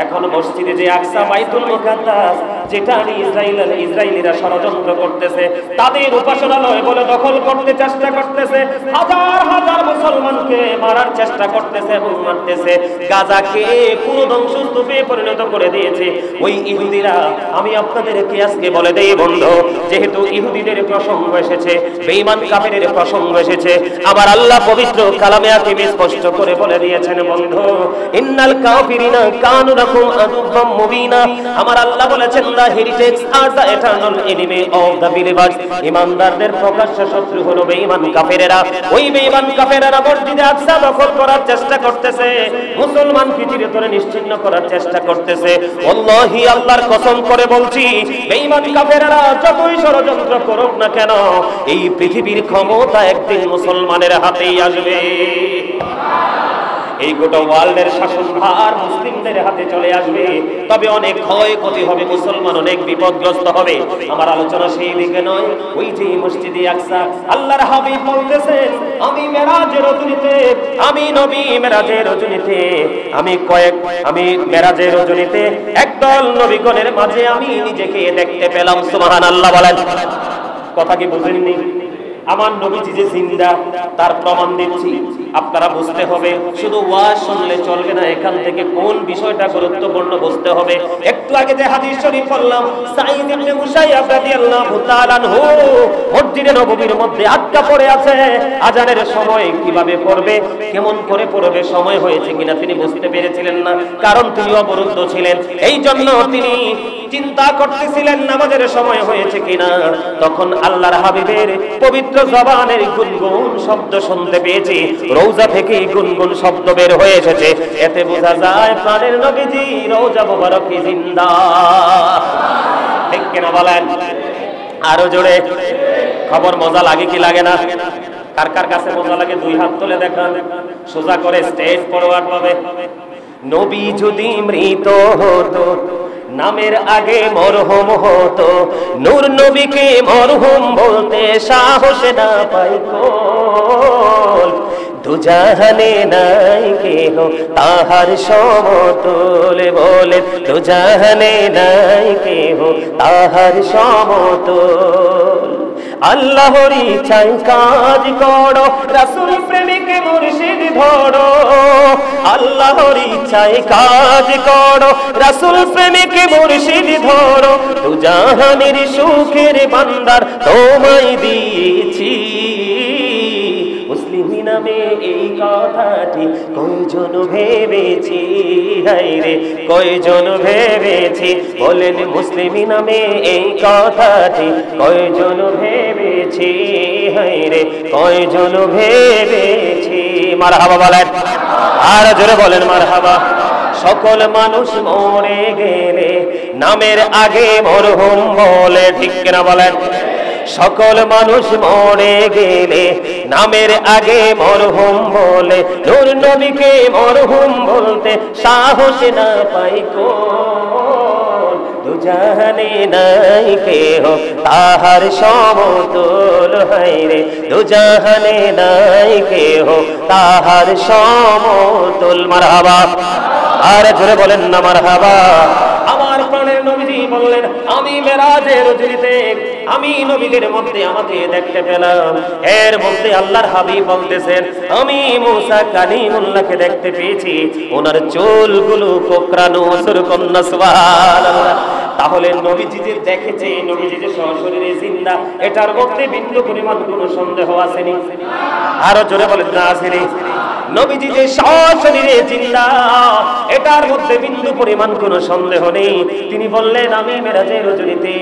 এখন মসজিদে যে আকসা বাইতুল মুকাদ্দাস যেটা ইসরায়েলিরা ষড়যন্ত্র করতেছে, তাদের উপাসনালয় বলে দখল করতে চেষ্টা করতেছে, হাজার হাজার মুসলমানকে মারার চেষ্টা করতেছে এবং মারতেছে, গাজাকে পুরো ধ্বংসস্তূপে পরিণত করে দিয়েছে ওই ইহুদিরা। আমি আপনাদেরকে আজকে বলে দেই বন্ধু, যেহেতু ইহুদিদের প্রসঙ্গ এসেছে, বেঈমান কাফেরের প্রসঙ্গ এসেছে, আমার আল্লাহ পবিত্র কালামে হাকিমে স্পষ্ট করে বলে দিয়েছেন বন্ধু, ইন্নাল কাফিরিনা কানু লাকুম আদুওয়াম মুবিনা। আমার আল্লাহ বলেছেন দা হেরিটেজ আর the eternal enemy of the believers. ঈমানদারদের প্রকাশ্য শত্রু হলো বেঈমান কাফেরেরা। ওই বেঈমান কাফেরেরা মসজিদে আকসা দখল করার চেষ্টা করতেছে, মুসলমানকে চিরতরে নিশ্চিহ্ন করার চেষ্টা করতেছে। ওয়াল্লাহি আল্লাহর কসম করে বলছি, বেঈমান কাফেরেরা যতই ষড়যন্ত্র করুক না কেন, এই পৃথিবীর ক্ষমতা একদিন মুসলমানের হাতেই আসবে। এই গোটা ওয়ার্ল্ডের শাসনভার মুসলিমদের হাতে চলে আসবে। তবে অনেক ক্ষয়ক্ষতি হবে, মুসলমান অনেক বিপদগ্রস্ত হবে। আমার আলোচনা সেই দিকে নয়, ওই যে মসজিদে আকসা আল্লাহর হাবিব বলতেছেন, আমি মেরাজের রজনীতে, আমি নবী মেরাজের রজনীতে, আমি মেরাজের রজনীতে একদল নবীগণের মাঝে আমি নিজেকে দেখতে পেলাম। সুবহানাল্লাহ বলেন। কথা কি বুঝেননি? আমার নবীজি যে জিন্দা তার প্রমাণ দিচ্ছি, আপনারা বুঝতে হবে। শুধু ওয়াজ শুনলে চলবে না, এখান থেকে কোন বিষয়টা গুরুত্বপূর্ণ বুঝতে হবে। একটু আগে যে হাদিস শরীফ পড়লাম, সাঈদ ইবনে মুসাইয়াব রাদিয়াল্লাহু তাআলা আনহু মসজিদে নববীর মধ্যে আটকা পড়ে আছে। আজানের সময় কিভাবে পড়বে, কেমন করে পড়বে, সময় হয়েছে কিনা তিনি বুঝতে পেরেছিলেন না, কারণ তিনি অবরুদ্ধ ছিলেন। এই জন্য তিনি চিন্তা করতেছিলেন নামাজের সময় হয়েছে কিনা। তখন আল্লাহর হাবিবের পবিত্র জবানের গুনগুন শব্দ শুনতে পেয়েছি, রওজা থেকে গুনগুন শব্দ বের হয়ে এসেছে। এতে বোঝা যায় প্রাণের নবীজি রওজা মুবারকে জিন্দা। ঠিক কিনা বলেন? আরো জোরে। খবর মজা লাগে কি লাগে না? কার কার কাছে মজা লাগে দুই হাত তুলে দেখান, সোজা করে স্টেজ ফরওয়ার্ড ভাবে। নবী যদি মৃত হতো, নামের আগে মরহুম হতো, নূর নবীকে মরহুম বলতে সাহস না পাই কোন, দুজাহানে নাই কেহ তাহার সমতুল। বলে দুজাহানে নাই কেহ তাহার সমতুল। আল্লাহর ইচ্ছায় কাজ করো, রাসূল প্রেমিকে মুর্শিদ ধরো। আল্লাহর ইচ্ছায় কাজ করো, রাসূল প্রেমিকে মুর্শিদ ধরো। দুজাহানের সুখের ভান্ডার তোমায় দিয়েছি। মুসলিমি নামে এই কথাটি কয়জন ভেবেছি, হায়রে কয়জন ভেবেছি। বলেন মুসলিমি নামে এই কথাটি কয়জন ভেবেছি, হায়রে কয়জন ভেবেছি। মারহাবা বলেন, আর জোরে বলেন মারহাবা। সকল মানুষ মরে গেলে নামের আগে মরহুম বলে, ঠিক কিনা বলেন? সকল মানুষ মরে গেলে নামের আগে মরহুম বলে, নূর নবীকে মরহুম বলতে সাহস না পাই কোন, দুজাহানে নাই কেহ তাহার সমতুল। হায়রে দুজাহানে নাই কেহ তাহার সমতুল। মারহাবা, আর জোরে বলেন না মারহাবা। আমার প্রাণের নবীজি বললেন, আমি মেরাজের রজনীতে আমি নবীদের মধ্যে আমাকে দেখতে পেলাম। এর মধ্যে আল্লাহর হাবিব বলতেছেন, আমি মুসা কালিমুল্লাহকে দেখতে পেয়েছি, ওনার চুলগুলো কোকড়ানো। সুরকন্না সুবহানাল্লাহ। তাহলে নবীজি যে দেখেছে, নবীজি যে সশরীরে জিন্দা, এটার মধ্যে বিন্দু পরিমাণ কোনো সন্দেহ আসেনি? আরো জোরে বলেন না আসেনি? নবীজি যে সশরীরে জিন্দা, এটার মধ্যে বিন্দু পরিমাণ কোনো সন্দেহ নেই। তিনি বললেন, আমি মেরাজের রজনীতে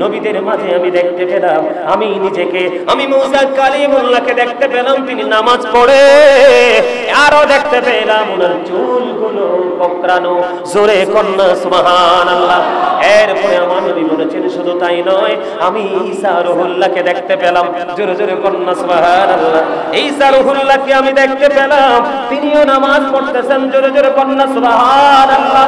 নবীদের মাঝে আমি দেখতে পেলাম, আমি নিজেকে, আমি মুসা কালিমুল্লাহকে দেখতে পেলাম তিনি নামাজ পড়ে। আরো দেখতে পেলাম ওনার চুলগুলো কোকড়ানো। জোরে কন্যা সুবহানাল্লাহ। এরপরে আমার নবী বলেছেন, শুধু তাই নয়, আমি ঈসা রুহুল্লাহকে দেখতে পেলাম। জোরে জোরে কন্যা সুবহানাল্লাহ। ঈসা রুহুল্লাহকে আমি দেখতে পেলাম, তিনিও নামাজ পড়তেছেন। জোরে জোরে কন্যা সুবহানাল্লাহ।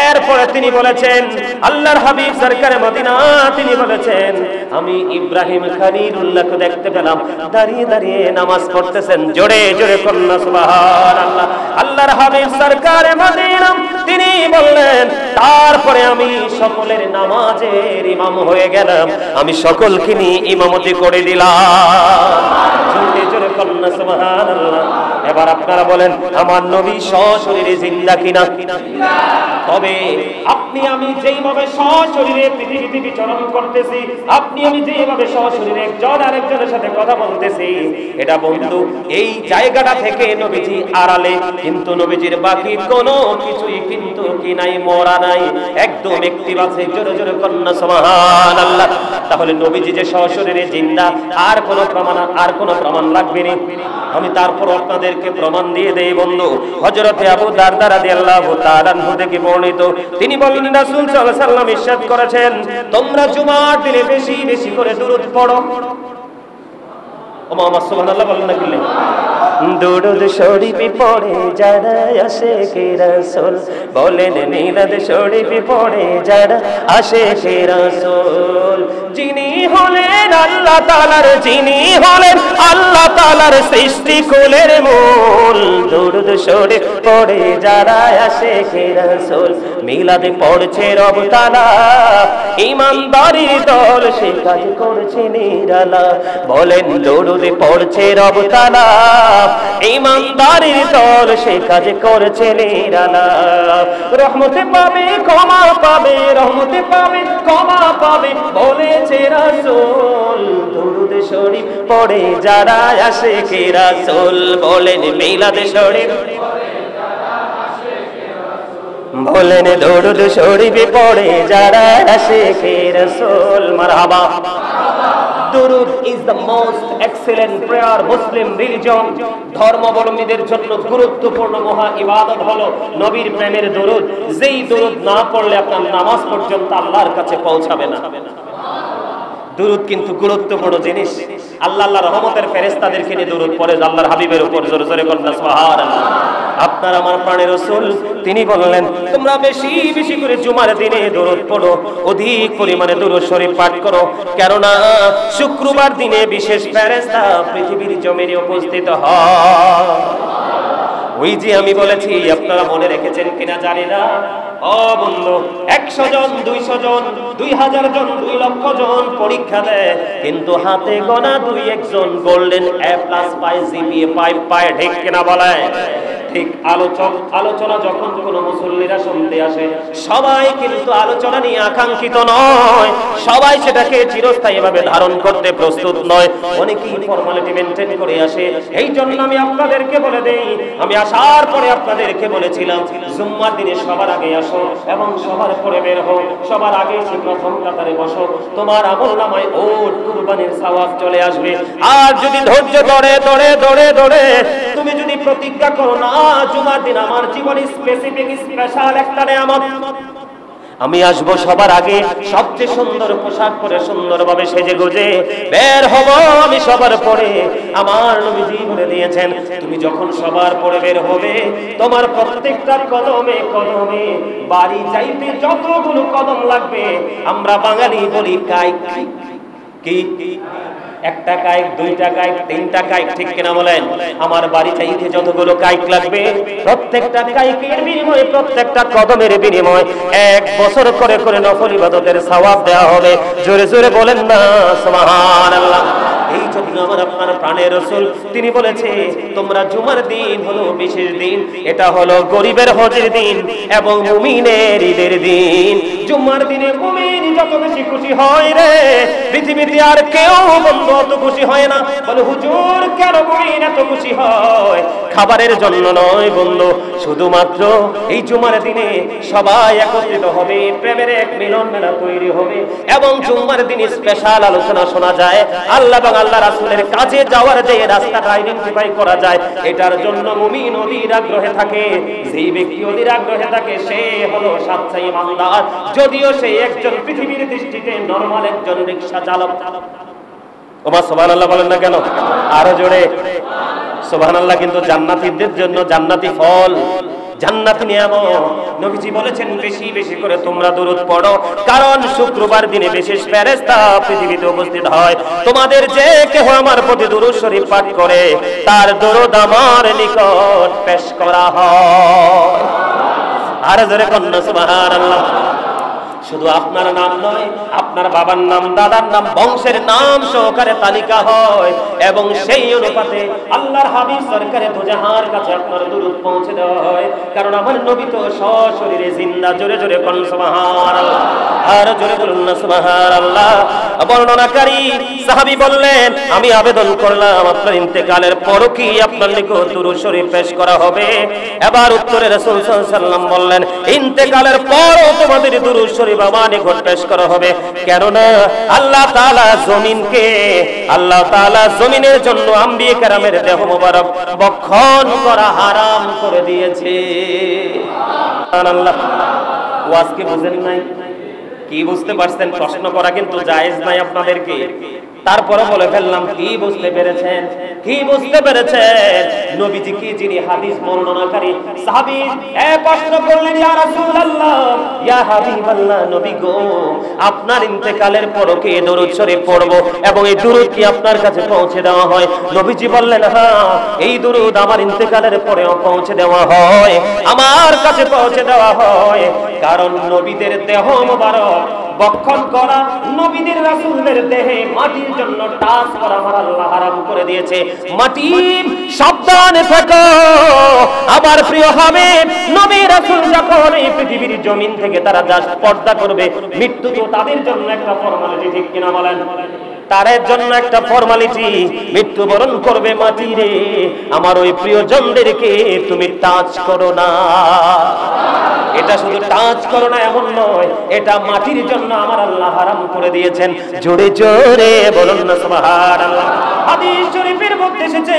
এরপরে তিনি বলেছেন, আল্লাহর হাবিব সরকারে মদিনা তিনি বলেছেন, আমি ইব্রাহিম খলিলুল্লাহকে দেখতে পেলাম দাঁড়িয়ে দাঁড়িয়ে নামাজ পড়তেছেন। জোরে জোরে কন্যা সুবহানাল্লাহ। আল্লাহর হাবিব সরকারে মদিনা তিনি বললেন, তারপরে আমি সকলের নামাজের ইমাম হয়ে গেলাম, আমি সকলকে নিয়ে ইমামতি করে দিলাম। জোরে জোরে কন্যা সুবহানাল্লাহ। এবার আপনারা বলেন, আমার নবী সশরীরে জিন্দা কিনা? তবে আপনি আমি যেইভাবে সশরীরে পৃথিবীতে বিচরণ করতেছি, আপনি আমি যেইভাবে সশরীরে একজন আরেকজনের সাথে কথা বলতেছি, এটা বন্ধু এই জায়গাটা থেকে নবীজি আড়ালে, কিন্তু নবীজির বাকি কোনো কিছুই কিন্তু কি নাই, মরা নাই, একদম অ্যাক্টিভ আছে। জোরে জোরে কন্যা সুবহানাল্লাহ। তাহলে নবীজি যে সশরীরে জিন্দা, আর কোনো প্রমাণ লাগবে না। আমি তারপর আপনাদেরকে প্রমাণ দিয়ে দেই বন্ধু। হযরতে আবু দারদা রাদিয়াল্লাহু তাআলা আনহু থেকে বর্ণিত, তিনি বলেন রাসূল সাল্লাল্লাহু আলাইহি ওয়াসাল্লাম ইরশাদ করেছেন, তোমরা জুমার দিনে বেশি বেশি করে দুরূদ পড়ো। ও মুহাম্মদ সুবহানাল্লাহ বলেন না বললেন? দুরূদ শরীফ পড়ে যারা আশিকে রাসূল, বলেন মিলাদ শরীফ পড়ে যারা আশিকে রাসূল। যিনি হলেন আল্লাহ তাআলার, যিনি হলেন আল্লাহ তাআলার সৃষ্টি কুলের মূল, দুরূদ শরীফ পড়ে যারা আশিকে রাসূল, মিলাদ পড়ছে রব তাআলা, ঈমানদারির দল সে কাজ করছে নিরালা। বলেন দুরূদ পড়ছে রব তাআলা, ঈমানদারির দল সে কাজ করছে নিরালা। রহমতে পাবে ক্ষমা পাবে, রহমতে পাবে ক্ষমা পাবে বলেছে রাসূল, দুরূদ শরীফ পড়ে যারা আশিকে রাসূল, বলেন মিলাদ শরীফ, বলেন দুরূদ শরীফ পড়ে যারা আশিকে রাসূল। মারহাবা। দুরূদ is the most excellent prayer Muslim religion। ধর্মাবলম্বীদের জন্য গুরুত্বপূর্ণ মহা ইবাদত হলো নবীর প্রেমের দুরূদ। যেই দুরূদ না পড়লে আপনার নামাজ পর্যন্ত আল্লাহর কাছে পৌঁছাবে না। দুরূদ কিন্তু গুরুত্বপূর্ণ জিনিস। আল্লাহর রহমতের ফেরেশতাদেরকে নিয়ে দুরূদ পড়ে আল্লাহর হাবিবের উপর। জোরে জোরে বলেন সুবহানাল্লাহ। আপনার আমার প্রাণের রাসূল তিনি বললেন, তোমরা বেশি বেশি করে জুমার দিনে দুরূদ পড়ো, অধিক পরিমাণে দুরূদ শরীফ পাঠ করো, কেননা শুক্রবার দিনে বিশেষ ফেরেশতা পৃথিবীর জমিনে উপস্থিত হয়। ওই যে আমি বলেছি, আপনারা মনে রেখেছেন কিনা জানি না, ও বন্ধু 100 জন 200 জন 2000 জন 2 লক্ষ জন পরীক্ষা দেয়, কিন্তু হাতে গোনা 2-1 জন গোল্ডেন A+ পায়, জিপিএ 5 পায়। ঠিক কিনা বলেন? ঠিক। আলোচনা যখন কোনো মুসল্লিরা শুনতে আসে, সবাই কিন্তু আলোচনা নিয়ে আকাঙ্ক্ষিত নয়, সবাই সেটাকে চিরস্থায়ীভাবে ধারণ করতে প্রস্তুত নয়, অনেকেই ফর্মালিটি মেনটেন করে আসে। এই জন্য আমি আপনাদেরকে বলে দেই, আমি আসার পরে আপনাদেরকে বলেছিলাম, জুম্মার দিনে সবার আগে আসো এবং সবার পরে বের হও, সবার আগে এসে প্রথম কাতারে বসো, তোমার আমলনামায় ওট কুরবানির সওয়াব চলে আসবে। আর যদি ধৈর্য ধরে ধরে ধরে ধরে তুমি যদি প্রতিজ্ঞা করো, না জুমার দিন আমার জীবনে স্পেসিফিক স্পেশাল একটা নিয়ামত, আমি আসবো সবার আগে, সবচেয়ে সুন্দর পোশাক পরে সুন্দরভাবে সেজে গুজে বের হব আমি সবার পরে। আমার নবীজি বলে দিয়েছেন, তুমি যখন সবার পরে বের হবে, তোমার প্রত্যেকটা কদমে কদমে বাড়ি যাইতে যতগুলো কদম লাগবে, আমরা বাঙালি বলি কাইক, কি একটা কাইক, 2টা কাইক, 3টা কাইক, ঠিক কিনা বলেন? আমার বাড়ি চাইতে যতগুলো কাইক লাগবে, প্রত্যেকটা কাইকের বিনিময়ে, প্রত্যেকটা কদমের বিনিময়ে 1 বছর করে করে নফল ইবাদতের সওয়াব দেওয়া হবে। জোরে জোরে বলেন না সুবহানাল্লাহ। এই জন্য আমার আপনার প্রাণের রাসূল তিনি বলেছে, তোমরা জুমার দিন হলো বিশেষ দিন, এটা হলো গরিবের হজের দিন এবং মুমিনের ঈদের দিন। জুমার দিনে মুমিন যত বেশি খুশি হয় রে, পৃথিবীতে আর কেউ বন্ধু অত খুশি হয় না। বলে হুজুর কেন মুমিন এত খুশি হয়? খাবারের জন্য নয় বন্ধু, শুধুমাত্র এই জুমার দিনে সবাই একত্রিত হবে, প্রেমের এক মিলন মেলা তৈরি হবে এবং জুমার দিনে স্পেশাল আলোচনা শোনা যায়, আল্লাহ এবং আল্লাহ রাসূলের কাছে যাওয়ার যে রাস্তাটা আইডেন্টিফাই করা যায়, এটার জন্য মুমিন অধীর আগ্রহে থাকে। যেই ব্যক্তি অধীর আগ্রহে থাকে সে হলো সচ্চা ঈমানদার, যদিও সে একজন পৃথিবীর দৃষ্টিতে নরমাল একজন রিকশা চালক। ওমা সুবহানাল্লাহ বলেন না কেন? আরো জোরে সুবহানাল্লাহ। কিন্তু জান্নাতীদের জন্য জান্নাতি ফল জান্নাতি নিয়ামত। নবীজি বলেছেন বেশি বেশি করে তোমরা দরুদ পড়ো, কারণ শুক্রবার দিনে বিশেষ ফেরেশতা পৃথিবীতে উপস্থিত হয়। তোমাদের যে কেহ আমার প্রতি দরুদ শরীফ পাঠ করে তার দরুদ আমার নিকট পেশ করা হয়। আর জোরে কন্যা সুবহানাল্লাহ। শুধু আপনার নাম নয়, আপনার বাবার নাম, দাদার নাম, বংশের নাম সহকারে তালিকা হয় এবং সেই অনুপাতে আল্লাহর হাবিব সরকারে দুজাহার কাছে আপনার দরুদ পৌঁছে দেওয়া হয়। কারণ আমার নবী তো সশরীরে জিন্দা। জোরে জোরে বলুন সুবহানাল্লাহ, আর জোরে বলুন না সুবহানাল্লাহ। বর্ণনাকারী সাহাবী বললেন, আমি আবেদন করলাম আপনার ইন্তেকালের পরও কি আপনার নিকট দরুদ শরীফ পেশ করা হবে? এবার উত্তরে রাসূল সাল্লাল্লাহু আলাইহি ওয়াসাল্লাম বললেন, ইন্তেকালের পরও তোমাদের দরুদ শরীফ আমার নিকট পেশ করা হবে। কেননা আল্লাহ তাআলা জমিনের জন্য আম্বিয়া কেরামের দেহ মোবারক বক্ষণ করা হারাম করে দিয়েছে। সুবহানাল্লাহ। ওয়াজ কি বুঝেন নাই? কি বুঝতে পারছেন? প্রশ্ন করা কিন্তু জায়েজ নাই আপনাদেরকে। তারপরে বলে ফেললাম, কি বুঝতে পেরেছেন? কি বুঝতে পেরেছেন? নবীজি কি যিনি হাদিস বর্ণনাকারী সাহাবী প্রশ্ন করলেন, ইয়া রাসূলুল্লাহ, ইয়া হাবিবাল্লাহ, নবী গো, আপনার ইন্তেকালের পরও কি দরুদ শরীফ পড়ব এবং এই দরুদ কি আপনার কাছে পৌঁছে দেওয়া হয়? নবীজি বললেন, হ্যাঁ, এই দরুদ আমার ইন্তেকালের পরেও পৌঁছে দেওয়া হয়, আমার কাছে পৌঁছে দেওয়া হয়। কারণ নবীদের দেহ মোবারক বক্ষণ করা, নবীদের রাসূলদের দেহে মাটির জন্য টাচ করা আমার আল্লাহ হারাম করে দিয়েছে। মাটি সাবধানে থাকো। আবার প্রিয় হাবিব নবী রাসূল যখন এই পৃথিবীর জমিন থেকে তারা জাস্ট পর্দা করবে, মৃত্যু তো তাদের জন্য একটা ফর্মালিটি, ঠিক কিনা বলেন? তারের জন্য একটা ফর্মালিটি, মৃত্যুবরণ করবে মাটি রে। আমার ওই প্রিয়জনদেরকে তুমি টাচ করো না। এটা শুধু টাচ করো না এমন নয়, এটা মাটির জন্য আমার আল্লাহ হারাম করে দিয়েছেন। জোরে জোরে বলুন না সুবহানাল্লাহ। হাদিস শরীফের মধ্যে এসেছে,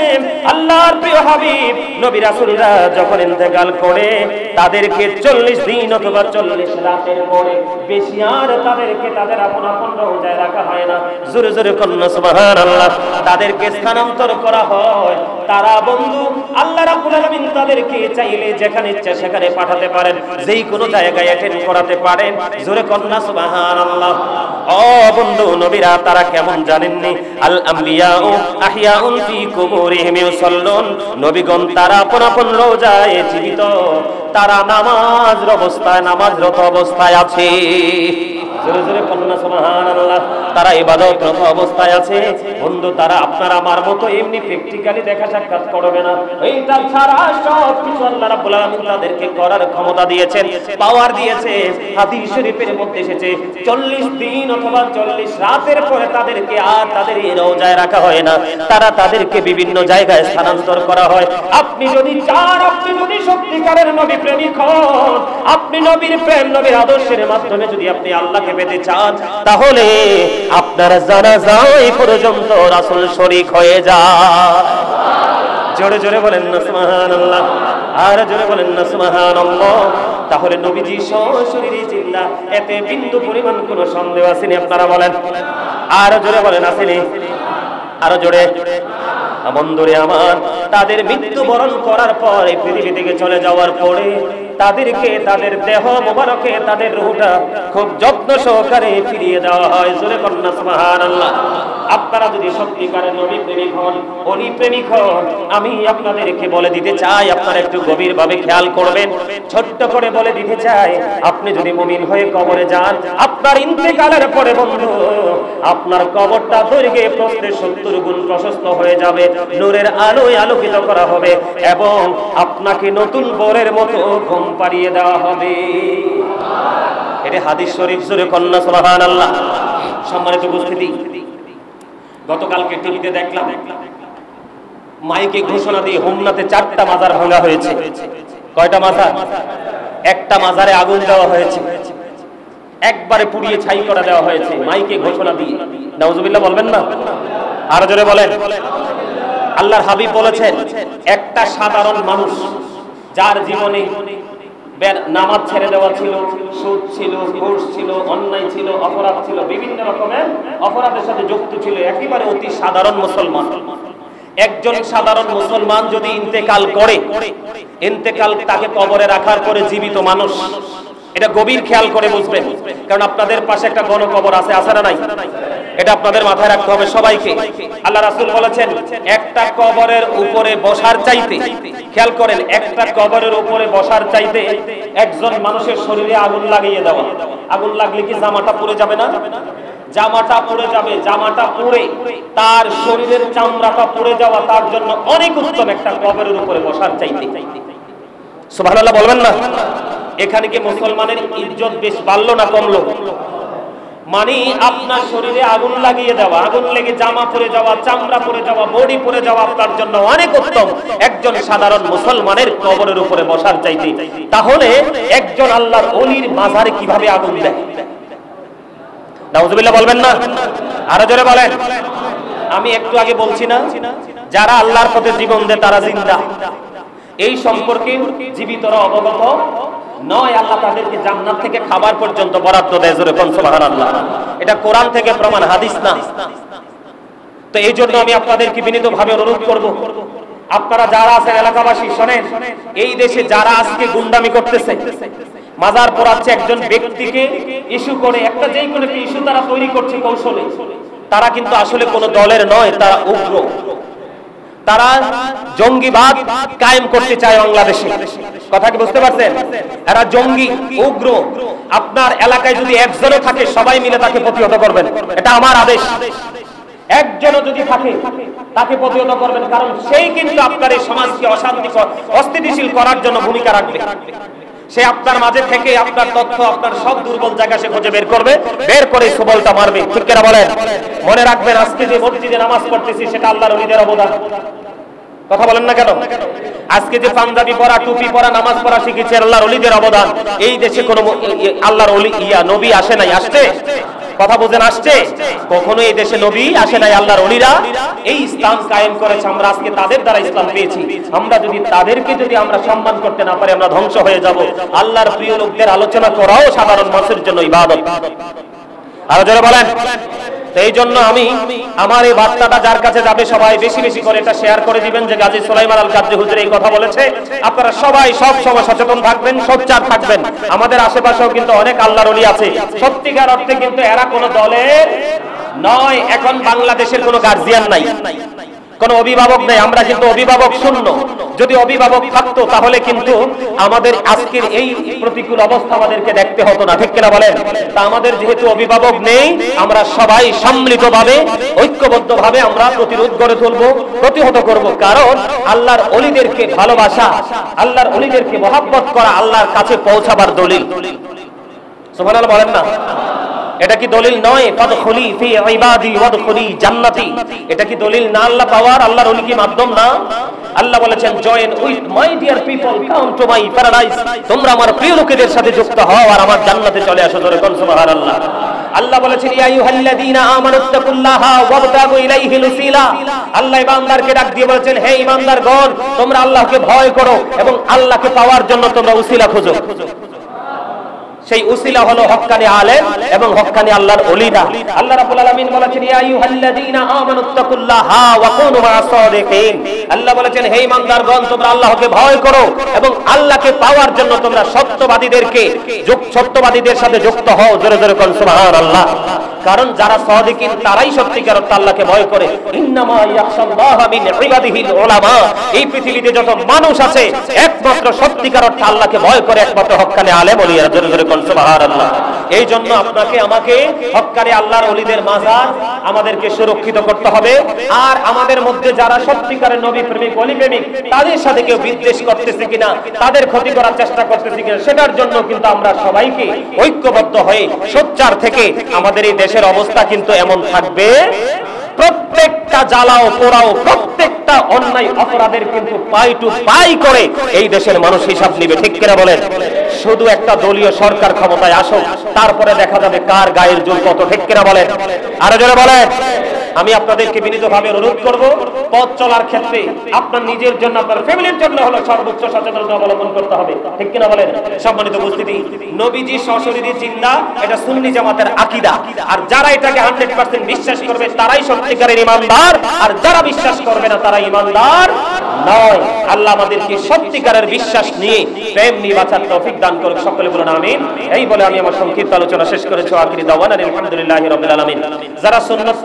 আল্লাহর প্রিয় হাবিব নবী রাসূলরা যখন ইন্তেকাল করে তাদেরকে 40 দিন অথবা 40 রাতের পরে বেশি আর তাদেরকে তাদের আপন আপন রওজায় রাখা হয় না। জোরে জোরে বলুন সুবহানাল্লাহ। তাদেরকে স্থানান্তর করা হয়। তারা বন্ধু আল্লাহ রাব্বুল আলামিন তাদেরকে চাইলে যেখানে ইচ্ছা সেখানে পাঠাতে পারেন, যেই কোনো জায়গায় অ্যাটেন্ড করাতে পারেন। জোরে কন্না সুবহানাল্লাহ। ও বন্ধু, নবীরা তারা কেমন জানেননি? আল আম্বিয়াউ আহইয়াউন ফি কুবুরিহিম ইউসাল্লুন। নবীগণ তারা আপন আপন রওজায় জীবিত, তারা নামাজরত অবস্থায় আছে। জোরে জোরে কন্না সুবহানাল্লাহ। তারা ইবাদতরত অবস্থায় আছে। বন্ধু, তারা আপনার আমার মতো এমনি প্র্যাকটিক্যালি দেখা সাক্ষাৎ করবে না। এইটা ছাড়া সব কিছু আল্লাহ রাব্বুল আলামিন তাদেরকে করার ক্ষমতা দিয়েছেন, পাওয়ার দিয়েছে। হাদিস শরীফের মধ্যে এসেছে 40 দিন অথবা 40 রাতের পরে তাদেরকে আর তাদের এই রওজায় রাখা হয় না, তাদেরকে বিভিন্ন জায়গায় স্থানান্তর করা হয়। আপনি যদি চান, আপনি যদি সত্যিকারের নবী প্রেমিক হন, আপনি নবীর প্রেম, নবীর আদর্শের মাধ্যমে যদি আপনি আল্লাহকে পেতে চান, তাহলে আপনার জানাজায় পর্যন্ত রাসূল শরীক হয়ে যায়। জোরে জোরে বলেন না সুবহানাল্লাহ, আর জোরে বলেন না সুবহানাল্লাহ। তাহলে নবীজি সশরীরে জিন্দা, এতে বিন্দু পরিমাণ কোনো সন্দেহ আসেনি? আপনারা বলেন, আর জোরে বলেন আসেনি? আরো জোরে। বন্ধুরে আমার, তাদের মৃত্যুবরণ করার পর এই পৃথিবী থেকে চলে যাওয়ার পরে তাদেরকে তাদের দেহ মোবারকে তাদের রূহটা খুব যত্ন সহকারে ফিরিয়ে দেওয়া হয়। জোরে কন্না সুবহানাল্লাহ। আপনারা যদি সত্যিকারের নবী প্রেমিক হন, অলি প্রেমিক হন, আমি আপনাদেরকে বলে দিতে চাই, আপনারা একটু গভীরভাবে খেয়াল করবেন। ছোট্ট করে বলে দিতে চাই, আপনি যদি মুমিন হয়ে কবরে যান, আপনার ইন্তেকালের পরে বন্ধু আপনার কবরটা দৈর্ঘ্যে প্রস্থে 70 গুণ প্রশস্ত হয়ে যাবে, নূরের আলোয় আলোকিত করা হবে এবং আপনাকে নতুন বরের মতো ঘুম পাড়িয়ে দেওয়া হবে। এটা হাদিস শরীফ। জোরে কন্না সুবহানাল্লাহ। সম্মানিত উপস্থিতি, গতকালকে টিভিতে দেখলাম মাইকে ঘোষণা দিয়ে হোমনাতে 4টা মাজার ভাঙা হয়েছে। কয়টা মাজার? একটা মাজারে আগুন দেওয়া হয়েছে, একবারে পুড়িয়ে ছাই করে দেওয়া হয়েছে মাইকে ঘোষণা দিয়ে। নাউজুবিল্লাহ বলবেন না? আর জোরে বলেন। আল্লাহর হাবিব বলেছেন, একটা সাধারণ মানুষ যার জীবনে নামাজ ছেড়ে দেওয়া ছিল, সুদ ছিল, ঘুষ ছিল, অন্যায় ছিল, অপরাধ ছিল, বিভিন্ন রকমের অপরাধের সাথে যুক্ত ছিল, একেবারে অতি সাধারণ মুসলমান, একজন সাধারণ মুসলমান যদি ইন্তেকাল করে, ইন্তেকাল তাকে কবরে রাখার পরে জীবিত মানুষ, এটা গভীর খেয়াল করে বুঝবেন, কারণ আপনাদের পাশে একটা গণকবর আছে, আছে না নাই? এটা আপনাদের মাথায় রাখতে হবে সবাইকে। আল্লাহ রাসূল বলেছেন একটা কবরের উপরে বসার চাইতে, খেয়াল করেন, একটা কবরের উপরে বসার চাইতে একজন মানুষের শরীরে আগুন লাগিয়ে দেওয়া। আগুন লাগলে কি জামাটা পুড়ে যাবে না? জামাটা পুড়ে যাবে, জামাটা পুড়ে তার শরীরের চামড়াটা পুড়ে যাওয়া তার জন্য অনেক উত্তম একটা কবরের উপরে বসার চাইতে। সুবহানাল্লাহ বলবেন না? এখানে কি মুসলমানের ইজ্জত বেশ বাড়লো না কমলো? মানে আপনার শরীরে আগুন লাগিয়ে দেওয়া, আগুন লেগে জামা পরে যাওয়া, চামড়া পরে যাওয়া, বডি পরে যাওয়া আপনার জন্য অনেক উত্তম একজন সাধারণ মুসলমানের কবরের উপরে বসার চাইতে। তাহলে একজন আল্লাহর ওলির মাজারে কিভাবে আগুন দেয়? নাউজুবিল্লাহ বলবেন না? আরো জোরে বলেন। আমি একটু আগে বলছি না, যারা আল্লাহর পথে জীবন দেয় তারা জিন্দা, এই সম্পর্কে জীবিতরা অবগত নয়। আল্লাহ তাদেরকে জান্নাত থেকে খাবার পর্যন্ত বরাদ্দ দেয়। জোরে কোন সুবহানাল্লাহ। এটা কোরআন থেকে প্রমাণ, হাদিস না। তো এই জন্য আমি আপনাদেরকে বিনীতভাবে অনুরোধ করব, আপনারা যারা আছেন এলাকাবাসী শোনেন, এই দেশে যারা আজকে গুন্ডামি করতেছে, মাজার পোড়াচ্ছে একজন ব্যক্তিকে ইস্যু করে, একটা যেই কোনো ইস্যু তারা তৈরি করছে কৌশলে, তারা কিন্তু আসলে কোনো দলের নয়, তারা উগ্র, তারা জঙ্গিবাদ কায়েম করতে চায় বাংলাদেশে। কথা কি বুঝতে পারছেন? এরা জঙ্গি, উগ্র। আপনার এলাকায় যদি একজনও থাকে সবাই মিলে তাকে প্রতিহত করবেন, এটা আমার আদেশ। একজনও যদি থাকে তাকে প্রতিহত করবেন, কারণ সেই কিন্তু আপনার এই সমাজকে অশান্তিকর, অস্থিতিশীল করার জন্য ভূমিকা রাখবে। সে আপনার মাঝে থেকে আপনার তথ্য, আপনার সব দুর্বল জায়গা সে খুঁজে বের করবে, বের করে সবলটা মারবে। ঠিক কিনা বলেন? মনে রাখবেন, আজকে যে মসজিদে নামাজ পড়তেছি সেটা আল্লাহর ওলিদের অবদান। কথা বলেন না কেন? আজকে যে পাঞ্জাবি পরা, টুপি পরা, নামাজ পড়া শিখেছে আল্লাহর ওলিদের অবদান। এই দেশে কোনো আল্লাহর ওলি নবী আসে নাই, আসছে? কথা বুঝেন, আসছে? কখনো এই দেশে নবী আসে নাই, আল্লাহর ওলিরা এই ইসলাম কায়েম করেছে। আমরা আজকে তাদের দ্বারা ইসলাম পেয়েছি। আমরা যদি তাদেরকে আমরা সম্মান করতে না পারি, আমরা ধ্বংস হয়ে যাব। আল্লাহর প্রিয় লোকদের আলোচনা করাও সাধারণ মানুষের জন্য ইবাদত। আরো জোরে বলেন। এই জন্য আমি আমার এই বার্তাটা যার কাছে যাবে সবাই বেশি বেশি করে এটা শেয়ার করে দিবেন যে গাজী সুলাইমান আল কাদরি হুজুর এই কথা বলেছে। আপনারা সবাই সব সময় সচেতন থাকবেন, সোচ্চার থাকবেন। আমাদের আশেপাশেও কিন্তু অনেক আল্লাহর ওলি আছে, সত্যিকার অর্থে কিন্তু এরা কোনো দলের নয়। এখন বাংলাদেশের কোনো গার্জিয়ান নাই, কোনো অভিভাবক নেই, আমরা কিন্তু অভিভাবক শূন্য। যদি অভিভাবক থাকতো তাহলে কিন্তু আমাদের আজকের এই প্রতিকূল অবস্থা আমাদেরকে দেখতে হতো না। ঠিক কিনা বলেন? তা আমাদের যেহেতু অভিভাবক নেই, আমরা সবাই সম্মিলিতভাবে, ঐক্যবদ্ধভাবে আমরা প্রতিরোধ গড়ে তুলবো, প্রতিহত করব। কারণ আল্লাহর ওলিদেরকে ভালোবাসা, আল্লাহর ওলিদেরকে মহব্বত করা আল্লাহর কাছে পৌঁছাবার দলিল। সুবহানাল্লাহ বলেন না? এটা কি দলিল নয়? ফাদখুলি ফি ইবাদি ওয়াদখুলি জান্নাতি। এটা কি দলিল না আল্লাহ পাওয়ার? আল্লাহর ওলি কি মাধ্যম না? আল্লাহ বলেছেন, join with my dear people, come to my paradise. তোমরা আমার প্রিয় লোকেদের সাথে যুক্ত হও আর আমার জান্নাতে চলে আসো। জোরে কোন সুবহানাল্লাহ। আল্লাহ বলেছেন, ইয়া আইয়ুহাল্লাযীনা আমানুত্তাকুল্লাহা ওয়াবতাগু ইলাইহিল ওসিলা। আল্লাহ ইমানদারকে ডাক দিয়ে বলেছেন, হে ইমানদারগণ, তোমরা আল্লাহকে ভয় করো এবং আল্লাহকে পাওয়ার জন্য তোমরা ওসিলা খোঁজো। সেই উসিলা হলো হক্কানি আলেম এবং হক্কানি আল্লাহর ওলিরা। আল্লাহ রাব্বুল আলামিন বলেছেন, ইয়া আইয়ুহাল্লাযীনা আমানুত্তাকুল্লাহা ওয়া কুনু মা'আস সাদিকিন। আল্লাহ বলেছেন, হে ইমানদারগণ, তোমরা আল্লাহকে ভয় করো এবং আল্লাহকে পাওয়ার জন্য তোমরা সত্যবাদীদের সাথে যুক্ত হও। জোরে জোরে কোন সুবহানাল্লাহ। কারণ যারা সাদিকিন তারাই সত্যিকার অর্থে আল্লাহকে ভয় করে। ইন্নামা ইয়াখশাল্লাহা মিন ইবাদিহিল উলামা। এই পৃথিবীতে যত মানুষ আছে একমাত্র সত্যিকার অর্থে আল্লাহকে ভয় করে একমাত্র হক্কানি আলেম ওলিরা। জোরে জোরে কোন সুবহানাল্লাহ। এই জন্য আপনাকে আমাকে হক্কানি আল্লাহর ওলিদের মাজার আমাদেরকে সুরক্ষিত করতে হবে। আর আমাদের মধ্যে যারা সত্যিকারের নবী প্রেমিক, ওলি প্রেমিক, তাদের সাথে কেউ বিদ্বেষ করতেছে কিনা, তাদের ক্ষতি করার চেষ্টা করতেছে কিনা, সেটার জন্য কিন্তু আমরা সবাইকে ঐক্যবদ্ধ হয়ে সোচ্চার থেকে আমাদের এই দেশের অবস্থা কিন্তু এমন থাকবে, প্রত্যেকটা জ্বালাও পোড়াও, প্রত্যেকটা অন্যায় অপরাধের কিন্তু পাই টু পাই করে এই দেশের মানুষ হিসাব নিবে। ঠিক কিনা বলেন? শুধু একটা দলীয় সরকার ক্ষমতায় আসুক, তারপরে দেখা যাবে কার গায়ের জোর কত। ঠিক কিনা বলেন? আরো জোরে বলেন। আমি আপনাদেরকে বিনীতভাবে অনুরোধ করব, পথ চলার ক্ষেত্রে আপনার নিজের জন্য আপনার ফ্যামিলির জন্য হলো সর্বোচ্চ সচেতনতা অবলম্বন করতে হবে, ঠিক কিনা বলেন? সম্মানিত উপস্থিতি, নবীজি সশরীরে জিন্দা, এটা সুন্নি জামাতের আকীদা। আর যারা এটাকে 100% বিশ্বাস করবে তারাই সত্যিকারের ঈমানদার, আর যারা বিশ্বাস করবে না তারা ঈমানদার নয়। আল্লাহ আমাদেরকে সত্যিকারের বিশ্বাস নিয়ে প্রেম নিয়ে বাঁচার তৌফিক দান করুক, সকলে বলুন আমিন। এই বলে আমি আমার সংক্ষিপ্ত আলোচনা শেষ করেছি। আখিরি দাওয়ানা আলহামদুলিল্লাহি রাব্বিল আলামিন। যারা সুন্নাত